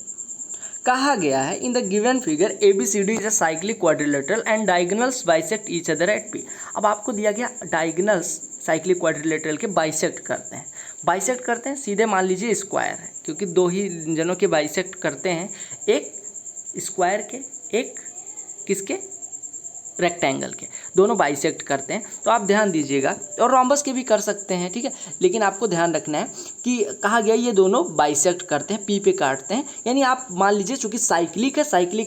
कहा गया है in the given figure ABCD is a cyclic quadrilateral and diagonals bisect each other at P। अब आपको दिया गया डायगोनल्स साइक्लिक क्वाड्रिलेटरल के बाइसेक्ट करते हैं। बाइसेक्ट करते हैं सीधे मान लीजिए स्क्वायर है, क्योंकि दो ही जनों के बाइसेक्ट करते हैं, एक स्क्वायर के एक किसके रेक्टेंगल के, दोनों बाइसेक्ट करते हैं। तो आप ध्यान दीजिएगा, और रोम्बस के भी कर सकते हैं, ठीक है, लेकिन आपको ध्यान रखना है कि कहा गया ये दोनों बाइसेक्ट करते हैं, पी पे काटते हैं। यानी आप मान लीजिए चूंकि साइक्लिक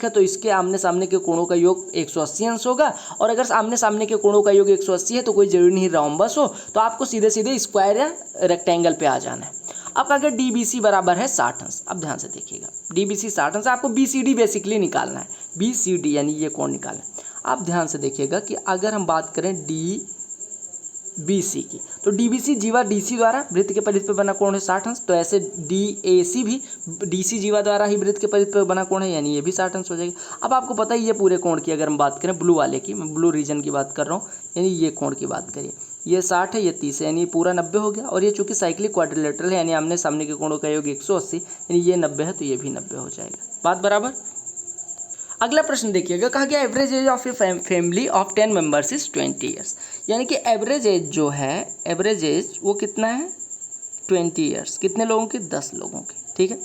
है तो इसके आमने सामने के कोणों का योग 180 अंश होगा, और अगर आमने सामने के कोणों का योग 180 है तो कोई जरूरी नहीं रोम्बस हो, तो आपको सीधे सीधे स्क्वायर या रेक्टेंगल पे आ जाना है। अब कहा गया DBC बराबर है 60 अंश। अब ध्यान से देखिएगा, DBC 60 अंश, आपको BCD बेसिकली निकालना है, BCD यानी ये कोण निकालना है। आप ध्यान से देखिएगा कि अगर हम बात करें DBC की, तो DBC जीवा DC द्वारा वृत्त के परिधि पे बना कोण है 60 अंश, तो ऐसे DAC भी DC जीवा द्वारा ही वृत्त के परिधि पे बना कोण है, यानी ये भी 60 अंश हो जाएगी। अब आपको पता है ये पूरे कोण की अगर हम बात करें ब्लू वाले की, मैं ब्लू रीजन की बात कर रहा हूँ, यानी ये कोण की बात करिए, ये 60 है, ये 30 है, यानी पूरा 90 हो गया। और ये चूंकि साइक्लिक क्वाड्रिलेटरल है, यानी आमने सामने के कोणों का योग 180, यानी ये 90 है तो ये भी 90 हो जाएगा। बात बराबर। अगला प्रश्न देखिएगा, कहा गया average age of a family of 10 members is 20 years. यानी कि एवरेज एज जो है, एवरेज एज वो कितना है 20 ईयर्स। कितने लोगों की? 10 लोगों की, ठीक है।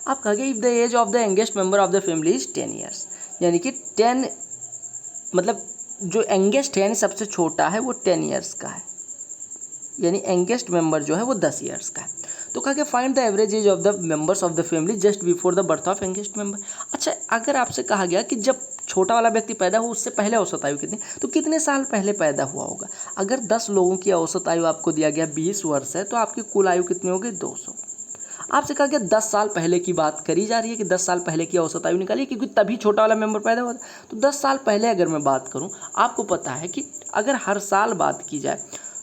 अब कहा गया if the age of the youngest member of the family is 10 years, यानी कि 10 मतलब जो यंगेस्ट है यानी सबसे छोटा है वो 10 ईयर्स का है, यानी यंगेस्ट मेंबर जो है वो 10 ईयर्स का है। तो कहा गया find the average age of the members of the family just before the birth of youngest member. अच्छा, अगर आपसे कहा गया कि जब छोटा वाला व्यक्ति पैदा हो उससे पहले औसत आयु कितनी, तो कितने साल पहले पैदा हुआ होगा। अगर 10 लोगों की औसत आयु आपको दिया गया 20 वर्ष है, तो आपकी कुल आयु कितनी होगी 200। आपसे कहा गया 10 साल पहले की बात करी जा रही है कि 10 साल पहले की औसत आयु निकालिए, क्योंकि तभी छोटा वाला मेंबर पैदा हुआ था। तो 10 साल पहले अगर मैं बात करूं, आपको पता है कि अगर हर साल बात की जाए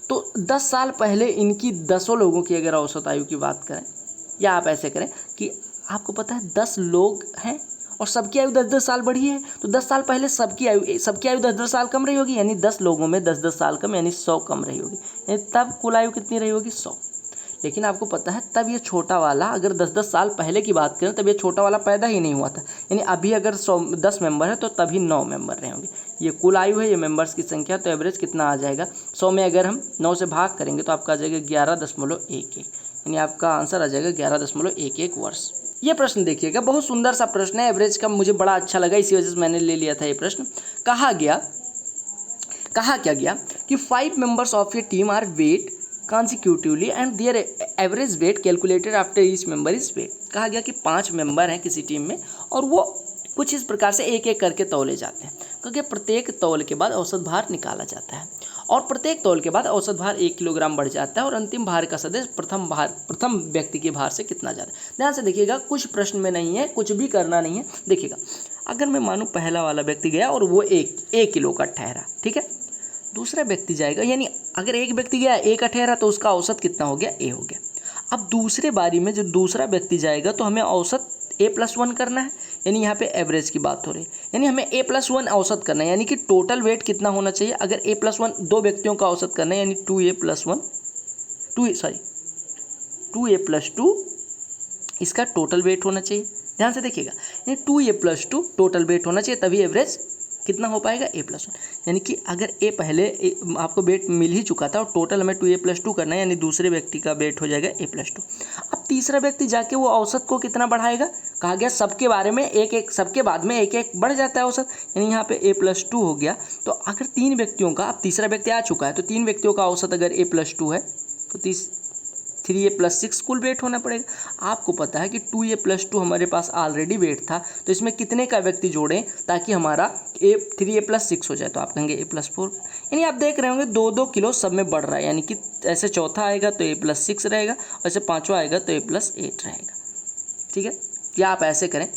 तो 10 साल पहले इनकी 10 लोगों की अगर औसत आयु की बात करें, या आप ऐसे करें कि आपको पता है 10 लोग हैं और सबकी आयु 10-10 साल बढ़ी है, तो 10 साल पहले सबकी आयु 10-10 साल कम रही होगी, यानी 10 लोगों में 10-10 साल कम, यानी 100 कम रही होगी, यानी तब कुल आयु कितनी रही होगी 100। लेकिन आपको पता है तब ये छोटा वाला, अगर 10-10 साल पहले की बात करें, तब ये छोटा वाला पैदा ही नहीं हुआ था, यानी अभी अगर 10 मेंबर है तो तभी 9 मेंबर रहे होंगे। ये कुल आयु है, ये मेंबर्स की संख्या, तो एवरेज कितना आ जाएगा 100 में अगर हम 9 से भाग करेंगे तो आपका आ जाएगा 11.11, यानी आपका आंसर आ जाएगा 11.11 वर्ष। ये प्रश्न देखिएगा, बहुत सुंदर सा प्रश्न है, एवरेज का मुझे बड़ा अच्छा लगा, इसी वजह से मैंने ले लिया था ये प्रश्न। कहा क्या गया कि 5 members of a team are weight consecutively and their average weight calculated after each member is weighed। कहा गया कि 5 मेंबर हैं किसी टीम में और वो कुछ इस प्रकार से एक एक करके तौले जाते हैं, क्योंकि प्रत्येक तौल के बाद औसत भार निकाला जाता है और प्रत्येक तौल के बाद औसत भार 1 किलोग्राम बढ़ जाता है और अंतिम भार का सदस्य प्रथम व्यक्ति के भार से कितना ज़्यादा। ध्यान से देखिएगा, कुछ प्रश्न में नहीं है, कुछ भी करना नहीं है। देखिएगा, अगर मैं मानूँ पहला वाला व्यक्ति गया और वो 1 किलो का ठहरा, ठीक है, दूसरा व्यक्ति जाएगा, यानी अगर एक व्यक्ति गया 1 का ठहरा तो उसका औसत कितना हो गया, A हो गया। अब दूसरे बारी में जो दूसरा व्यक्ति जाएगा तो हमें औसत A+1 करना है, यानी यहाँ पे एवरेज की बात हो रही है, यानी हमें A+1 औसत करना है, यानी कि टोटल वेट कितना होना चाहिए। अगर A+1 दो व्यक्तियों का औसत करना है, यानी 2A+2 इसका टोटल वेट होना चाहिए। ध्यान से देखिएगा, यानी 2A+2 टोटल वेट होना चाहिए, तभी एवरेज कितना हो पाएगा A+1। यानी कि अगर A पहले आपको वेट मिल ही चुका था और टोटल हमें 2A+2 करना है, यानी दूसरे व्यक्ति का वेट हो जाएगा A+2। अब तीसरा व्यक्ति जाके वो औसत को कितना बढ़ाएगा, कहा गया सबके बारे में सबके बाद में 1-1 बढ़ जाता है औसत, यानी यहाँ पे A+2 हो गया। तो अगर 3 व्यक्तियों का, अब तीसरा व्यक्ति आ चुका है तो 3 व्यक्तियों का औसत अगर A+2 है तो 3A+6 कुल वेट होना पड़ेगा। आपको पता है कि 2A+2 हमारे पास ऑलरेडी वेट था, तो इसमें कितने का व्यक्ति जोड़ें ताकि हमारा 3A+6 हो जाए, तो आप कहेंगे A+4। यानी आप देख रहे होंगे 2-2 किलो सब में बढ़ रहा है, यानी कि ऐसे चौथा आएगा तो A+6 रहेगा, ऐसे पाँचवा आएगा तो A+8 रहेगा, ठीक है। या आप ऐसे करें,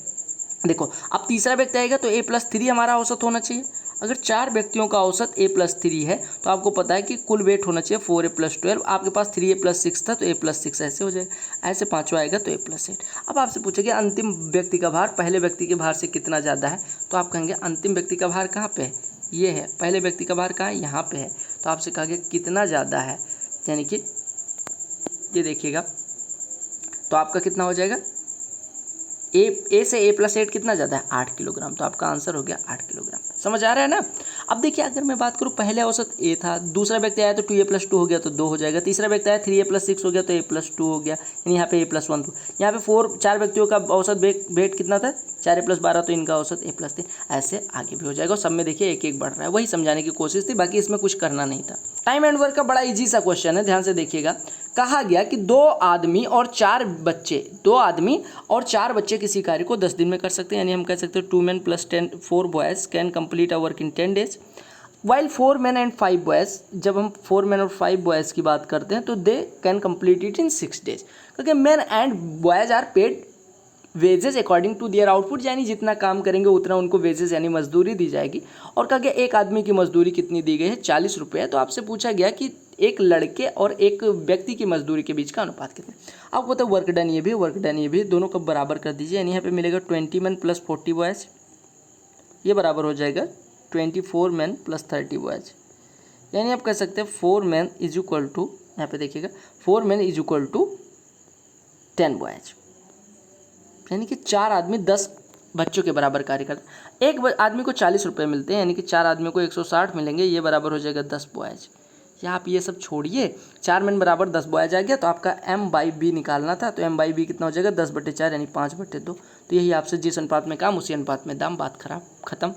देखो अब तीसरा व्यक्ति आएगा तो A+3 हमारा औसत होना चाहिए। अगर 4 व्यक्तियों का औसत a+3 है तो आपको पता है कि कुल वेट होना चाहिए 4a+12। आपके पास 3a+6 था तो a+6 ऐसे हो जाएगा, ऐसे पाँचवा आएगा तो a+8। अब आपसे पूछा गया अंतिम व्यक्ति का भार पहले व्यक्ति के भार से कितना ज़्यादा है, तो आप कहेंगे अंतिम व्यक्ति का भार कहाँ पे है, ये है। पहले व्यक्ति का भार कहाँ है, यहाँ पे है। तो आपसे कहा गया कितना ज़्यादा है, यानी कि ये देखिएगा तो आपका कितना हो जाएगा, ए से a+8 कितना ज़्यादा है, 8 किलोग्राम। तो आपका आंसर हो गया 8 किलोग्राम। समझ आ रहा है ना। अब देखिए अगर मैं बात करूँ पहले औसत a था, दूसरा व्यक्ति आया तो 2a+2 हो गया तो 2 हो जाएगा, तीसरा व्यक्ति आया 3a+6 हो गया तो a+2 हो गया, यानी यहाँ पे a+1 तो यहाँ पे 4 व्यक्तियों का औसत वेट कितना था, 4a+12 तो इनका औसत a+3, ऐसे आगे भी हो जाएगा। सब में देखिए एक एक बढ़ रहा है, वही समझाने की कोशिश थी, बाकी इसमें कुछ करना नहीं था। टाइम एंड वर्क का बड़ा इजी सा क्वेश्चन है, ध्यान से देखिएगा। कहा गया कि 2 आदमी और 4 बच्चे किसी कार्य को 10 दिन में कर सकते हैं, यानी हम कह सकते हैं 2 men + 4 boys can complete a work in 10 days while 4 men and 5 boys। जब हम 4 men और 5 boys की बात करते हैं तो they can complete it in 6 days, क्योंकि men and boys are paid wages according to their output, यानी जितना काम करेंगे उतना उनको वेजेस यानी मजदूरी दी जाएगी। और कहा गया एक आदमी की मजदूरी कितनी दी गई है, 40 रुपये। तो आपसे पूछा गया कि एक लड़के और एक व्यक्ति की मजदूरी के बीच का अनुपात कितना। आपको पता है वर्क डन ये भी दोनों को बराबर कर दीजिए, यानी यहाँ पे मिलेगा 20 men + 40 boys, ये बराबर हो जाएगा 24 men + 30 boys। यानी आप कह सकते हैं 4 men = यहाँ पे देखिएगा 4 men = 10 boys, यानी कि 4 आदमी 10 बच्चों के बराबर कार्य करते हैं। एक आदमी को 40 रुपये मिलते हैं, यानी कि 4 आदमियों को 160 मिलेंगे, ये बराबर हो जाएगा 10 बॉयज। या आप ये सब छोड़िए, 4 men बराबर 10 बॉयज आ गया, तो आपका m/b निकालना था। तो m/b कितना हो जाएगा 10/4 यानी 5/2। तो यही आपसे जिस अनुपात में काम उसी अनुपात में दाम, बात खत्म।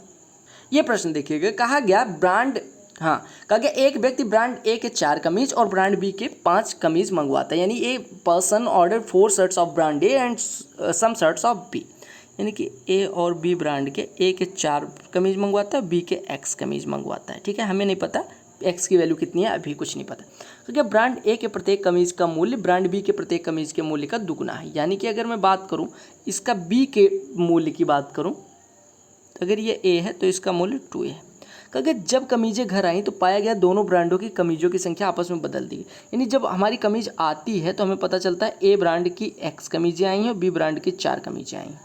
ये प्रश्न देखिएगा, कहा गया एक व्यक्ति ब्रांड ए के 4 कमीज और ब्रांड बी के 5 कमीज मंगवाता है, यानी a person order 4 shirts of brand A and some shirts of B. यानी कि ए और बी ब्रांड के ए के 4 कमीज मंगवाता है, बी के एक्स कमीज मंगवाता है। ठीक है, हमें नहीं पता एक्स की वैल्यू कितनी है, अभी कुछ नहीं पता, क्योंकि ब्रांड ए के प्रत्येक कमीज का मूल्य ब्रांड बी के प्रत्येक कमीज के मूल्य का दुगुना है। यानी कि अगर मैं बात करूँ इसका बी के मूल्य की बात करूँ, तो अगर ये ए है तो इसका मूल्य 2 है। क्योंकि जब कमीज़ें घर आई तो पाया गया दोनों ब्रांडों की कमीज़ों की संख्या आपस में बदल दी गई। यानी जब हमारी कमीज़ आती है तो हमें पता चलता है ए ब्रांड की एक्स कमीज़ें आई हैं और बी ब्रांड की 4 कमीज़ें आई हैं।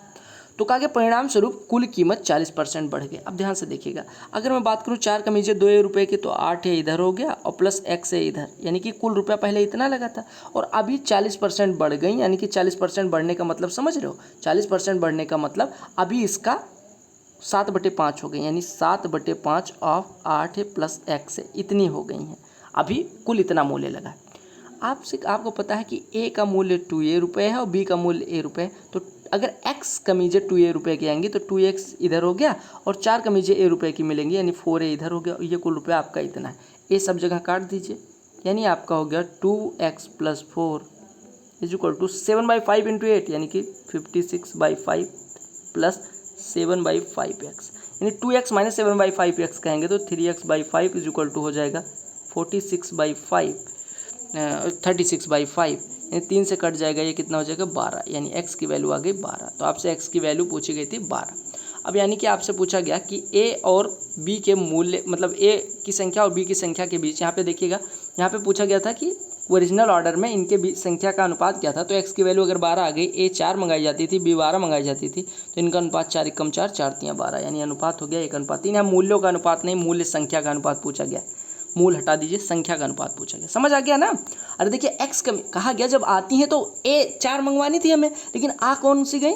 तो कहा गया परिणाम स्वरूप कुल कीमत 40% बढ़ गई। अब ध्यान से देखिएगा, अगर मैं बात करूँ 4 कमीज़ें 2 रुपये की, तो 8 है इधर हो गया और प्लस एक्स है इधर, यानी कि कुल रुपया पहले इतना लगा था और अभी 40% बढ़ गई। यानी कि 40% बढ़ने का मतलब समझ रहे हो, 40% बढ़ने का मतलब अभी इसका 7/5 हो गई, यानी 7/5 ऑफ 8 है प्लस एक्स है, इतनी हो गई हैं। अभी कुल इतना मूल्य लगा है। आपको पता है कि ए का मूल्य 2 रुपये है और बी का मूल्य ए रुपये है। तो अगर एक्स कमीजें 2 रुपये की आएंगी तो 2x इधर हो गया और 4 कमीजें ए रुपये की मिलेंगी, यानी 4a इधर हो गया। ये कुल रुपया आपका इतना है, ए सब जगह काट दीजिए, यानी आपका हो गया 2x + 4 = 7/5 × 8, यानी कि 56/5 प्लस 7/5x, यानी 2x - 7/5x कहेंगे तो 3x/5 = हो जाएगा 36/5 यानी 3 से कट जाएगा, ये कितना हो जाएगा 12, यानी x की वैल्यू आ गई 12। तो आपसे x की वैल्यू पूछी गई थी 12। अब यानी कि आपसे पूछा गया कि a और b के मूल्य, मतलब a की संख्या और b की संख्या के बीच, यहाँ पे देखिएगा, यहाँ पे पूछा गया था कि ओरिजिनल ऑर्डर में इनके बीच संख्या का अनुपात क्या था। तो x की वैल्यू अगर 12 आ गई, a 4 मंगाई जाती थी, b 12 मंगाई जाती थी, तो इनका अनुपात 4 × 4 = 4 × 3 = 12, यानी अनुपात हो गया 1:3। यहाँ मूल्यों का अनुपात नहीं, मूल्य संख्या का अनुपात पूछा गया। मूल हटा दीजिए, संख्या का अनुपात पूछा गया। समझ आ गया ना। अरे देखिए x कहा गया जब आती है तो a 4 मंगवानी थी हमें, लेकिन आ कौन सी गई,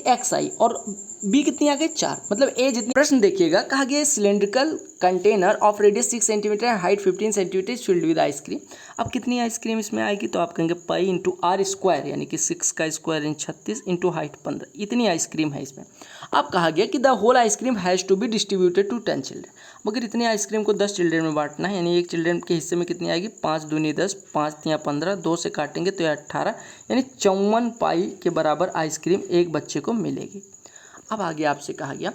x आई, और b कितनी आ गई 4, मतलब a जितनी। प्रश्न देखिएगा, कहा गया cylindrical container of radius 6 centimetre and height 15 centimetre filled with ice cream. अब कितनी आइसक्रीम इसमें आएगी, तो आप कहेंगे पाई × r², यानी कि 6 का स्क्वायर × 36 × हाइट 15, इतनी आइसक्रीम है इसमें। अब कहा गया कि the whole ice cream has to be distributed to 10 children. मगर इतनी आइसक्रीम को 10 चिल्ड्रन में बांटना है, यानी एक चिल्ड्रन के हिस्से में कितनी आएगी, 5 दूनी 10, 5 तियां 15, 2 से काटेंगे तो 18, यानी 54 पाई के बराबर आइसक्रीम एक बच्चे को मिलेगी। अब आगे आपसे कहा गया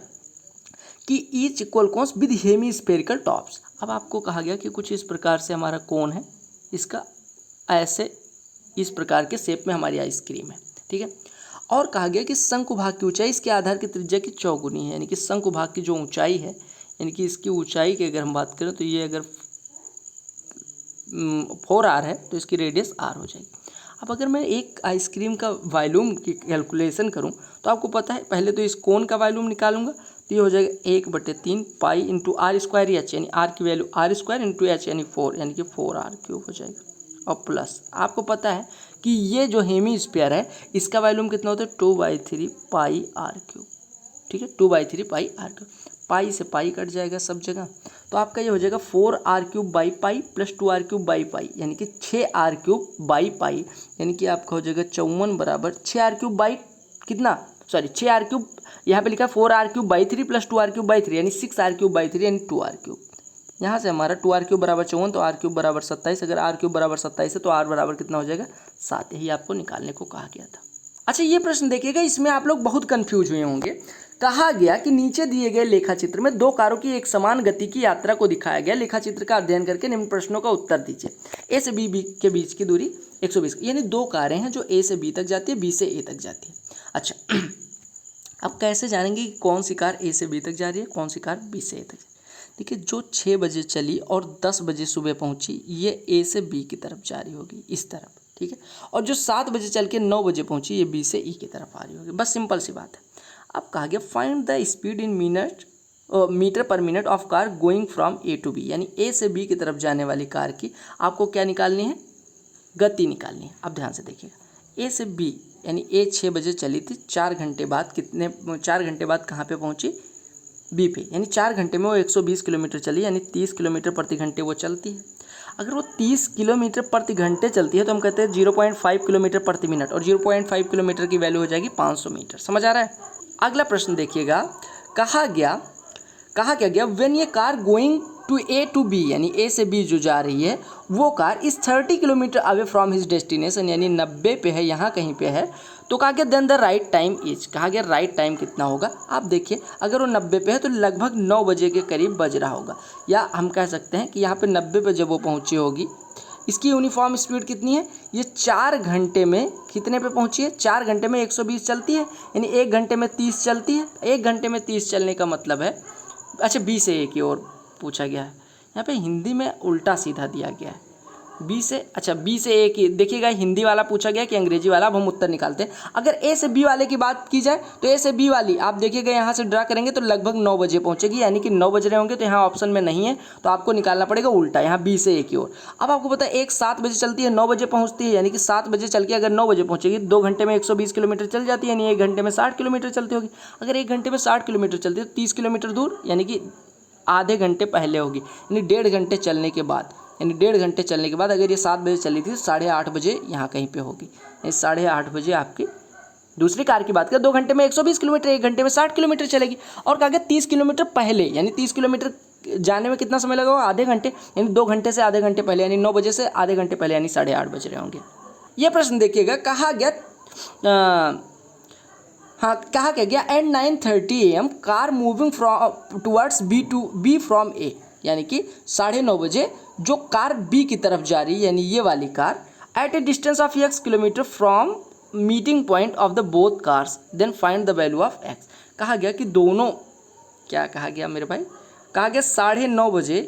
कि each equal cones with hemispherical tops. अब आपको कहा गया कि कुछ इस प्रकार से हमारा कोन है, इसका ऐसे इस प्रकार के शेप में हमारी आइसक्रीम है, ठीक है। और कहा गया कि शंकु भाग की ऊंचाई इसके आधार की त्रिज्या की चौगुनी है, यानी कि शंकु भाग की जो ऊंचाई है यानी कि इसकी ऊंचाई की अगर हम बात करें तो ये अगर 4r है तो इसकी रेडियस r हो जाएगी। अब अगर मैं एक आइसक्रीम का वॉल्यूम की कैलकुलेशन करूं तो आपको पता है पहले तो इस कोन का वॉल्यूम निकालूंगा तो ये हो जाएगा 1/3 pi into R square H, यानी आर की value R square into H यानी 4, यानी कि 4r³ हो जाएगा। और प्लस आपको पता है कि ये जो हेमीस्फीयर है इसका वॉल्यूम कितना होता है 2/3 पाई r³। ठीक है, 2/3 पाई r³। पाई से पाई कट जाएगा सब जगह, तो आपका ये हो जाएगा 4r³ by pi plus 2r³ by pi, यानी कि 6r³ बाई पाई, यानी कि आपका हो जाएगा 54 बराबर 6r³ बाई कितना, सॉरी 6r³, यहाँ पे लिखा है 4r³ by 3 plus 2r³ by 3, यानी 6r³ बाई 3 यानी 2r³। यहाँ से हमारा 2r³ बराबर 54 तो r³ बराबर 27, अगर r³ बराबर 27 है तो r बराबर कितना हो जाएगा 7, यही आपको निकालने को कहा गया था। अच्छा, ये प्रश्न देखिएगा, इसमें आप लोग बहुत कंफ्यूज हुए होंगे। कहा गया कि नीचे दिए गए लेखा चित्र में दो कारों की एक समान गति की यात्रा को दिखाया गया, लेखा चित्र का अध्ययन करके निम्न प्रश्नों का उत्तर दीजिए। ए से बी के बीच की दूरी 120, यानी दो कारें हैं जो ए से बी तक जाती है, बी से ए तक जाती है। अच्छा, अब कैसे जानेंगे कि कौन सी कार ए से बी तक जा रही है, कौन सी कार बी से ए तक? देखिए, जो 6 बजे चली और 10 बजे सुबह पहुंची, ये ए से बी की तरफ जा रही होगी, इस तरफ, ठीक है। और जो 7 बजे चल के 9 बजे पहुंची, ये बी से ई की तरफ आ रही होगी। बस सिंपल सी बात है। अब कहा गया find the speed in metre per minute of car going from A to B, यानी ए से बी की तरफ जाने वाली कार की आपको क्या निकालनी है, गति निकालनी है। अब ध्यान से देखिएगा, ए से बी यानी ए 6 बजे चली थी, 4 घंटे बाद 4 घंटे बाद कहाँ पे पहुंची, बी पे, यानी 4 घंटे में वो 120 किलोमीटर चली, यानी 30 किलोमीटर प्रति घंटे वो चलती है। अगर वो 30 किलोमीटर प्रति घंटे चलती है तो हम कहते हैं 0.5 किलोमीटर प्रति मिनट, और 0.5 किलोमीटर की वैल्यू हो जाएगी 500 मीटर। समझ आ रहा है? अगला प्रश्न देखिएगा, कहा क्या गया, व्हेन ये car going to A to B, यानी ए से बी जो जा रही है वो कार इस 30 kilometre away from his destination, यानी 90 पे है, यहाँ कहीं पे है, तो कहा गया then the right time is, कहा गया राइट टाइम कितना होगा। आप देखिए, अगर वो 90 पे है तो लगभग 9 बजे के करीब बज रहा होगा, या हम कह सकते हैं कि यहाँ पे 90 पे जब वो पहुँची होगी, इसकी यूनिफॉर्म स्पीड कितनी है, ये 4 घंटे में कितने पे पहुँची है, 4 घंटे में 120 चलती है, यानी 1 घंटे में 30 चलती है। 1 घंटे में 30 चलने का मतलब है, अच्छा बी से ए की ओर पूछा गया है, यहाँ पे हिंदी में उल्टा सीधा दिया गया है, बी से, अच्छा बी से ए की, देखिएगा हिंदी वाला पूछा गया कि अंग्रेजी वाला, अब हम उत्तर निकालते हैं। अगर ए से बी वाले की बात की जाए तो ए से बी वाली आप देखिएगा यहाँ से ड्रा करेंगे तो लगभग 9 बजे पहुँचेगी, यानी कि 9 बज रहे होंगे, तो यहाँ ऑप्शन में नहीं है, तो आपको निकालना पड़ेगा उल्टा, यहाँ बी से ए की ओर। अब आपको पता है एक 7 बजे चलती है, 9 बजे पहुँचती है, यानी कि 7 बजे चल के अगर 9 बजे पहुँचेगी, 2 घंटे में 120 किलोमीटर चल जाती है, यानी 1 घंटे में 60 किलोमीटर चलती होगी। अगर 1 घंटे में 60 किलोमीटर चलती है तो 30 किलोमीटर दूर, यानी कि आधे घंटे पहले होगी, यानी 1.5 घंटे चलने के बाद, यानी 1.5 घंटे चलने के बाद अगर ये 7 बजे चली थी तो 8:30 बजे यहाँ कहीं पे होगी, यानी 8:30 बजे आपकी दूसरी कार की बात करें, 2 घंटे में 120 किलोमीटर, 1 घंटे में 60 किलोमीटर चलेगी। और कहा गया 30 किलोमीटर पहले, यानी 30 किलोमीटर जाने में कितना समय लगा, आधे घंटे, यानी 2 घंटे से आधे घंटे पहले, यानी 9 बजे से आधे घंटे पहले, यानी 8:30 बज रहे होंगे। ये प्रश्न देखिएगा, कहा गया कहा क्या गया, at 9:30 AM car moving from towards B from A, यानी कि 9:30 बजे जो कार बी की तरफ जा रही है, यानी ये वाली car, at a distance of x kilometre from meeting point of the both cars, then find the value of x। कहा गया कि दोनों, क्या कहा गया मेरे भाई, कहा गया 9:30 बजे,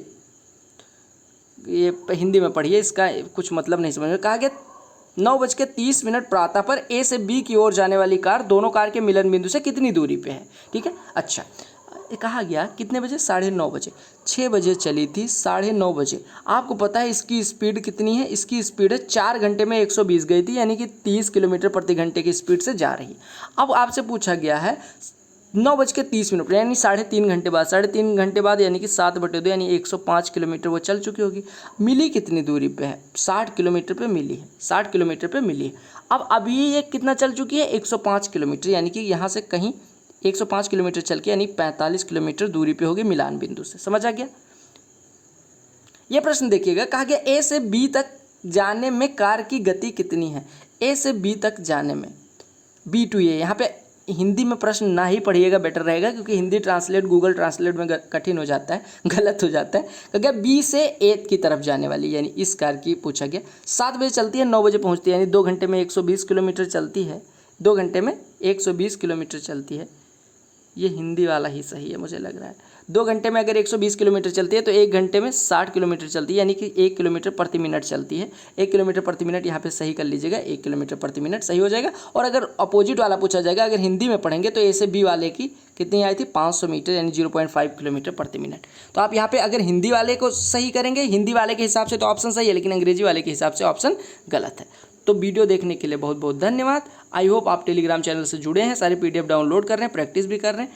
ये हिंदी में पढ़िए, इसका कुछ मतलब नहीं समझ में, कहा गया 9:30 प्रातः पर ए से बी की ओर जाने वाली कार दोनों कार के मिलन बिंदु से कितनी दूरी पे है, ठीक है। अच्छा, कहा गया कितने बजे, 9:30 बजे, 6 बजे चली थी, 9:30 बजे, आपको पता है इसकी स्पीड कितनी है, इसकी स्पीड है 4 घंटे में 120 गई थी, यानी कि 30 किलोमीटर प्रति घंटे की स्पीड से जा रही। अब आपसे पूछा गया है 9:30 यानी 3.5 घंटे बाद, 3.5 घंटे बाद, यानी कि 7/2 यानी 105 किलोमीटर वो चल चुकी होगी। मिली कितनी दूरी पे है, 60 किलोमीटर पे मिली है, 60 किलोमीटर पे मिली है। अब अभी ये कितना चल चुकी है, 105 किलोमीटर, यानी कि यहाँ से कहीं 105 किलोमीटर चल के, यानी 45 किलोमीटर दूरी पे होगी मिलान बिंदु से। समझ आ गया? ये प्रश्न देखिएगा, कहा गया ए से बी तक जाने में कार की गति कितनी है। ए से बी तक जाने में, बी टू ए, यहाँ पे हिंदी में प्रश्न ना ही पढ़िएगा, बेटर रहेगा, क्योंकि हिंदी ट्रांसलेट गूगल ट्रांसलेट में कठिन हो जाता है, गलत हो जाता है। कहा गया बी से ए की तरफ जाने वाली, यानी इस कार की पूछा गया, 7 बजे चलती है, 9 बजे पहुँचती है, यानी 2 घंटे में 120 किलोमीटर चलती है, 2 घंटे में 120 किलोमीटर चलती है, ये हिंदी वाला ही सही है मुझे लग रहा है। 2 घंटे में अगर 120 किलोमीटर चलती है तो 1 घंटे में 60 किलोमीटर चलती है, यानी कि 1 किलोमीटर प्रति मिनट चलती है। 1 किलोमीटर प्रति मिनट यहाँ पे सही कर लीजिएगा, 1 किलोमीटर प्रति मिनट सही हो जाएगा। और अगर अपोजिट वाला पूछा जाएगा, अगर हिंदी में पढ़ेंगे तो ए से बी वाले की कितनी आई थी, 500 मीटर यानी 0.5 किलोमीटर प्रति मिनट। तो आप यहाँ पे अगर हिंदी वाले को सही करेंगे, हिंदी वाले के हिसाब से तो ऑप्शन सही है, लेकिन अंग्रेजी वाले के हिसाब से ऑप्शन गलत है। तो वीडियो देखने के लिए बहुत बहुत धन्यवाद। आई होप आप टेलीग्राम चैनल से जुड़े हैं, सारे PDF डाउनलोड कर रहे हैं, प्रैक्टिस भी कर रहे हैं।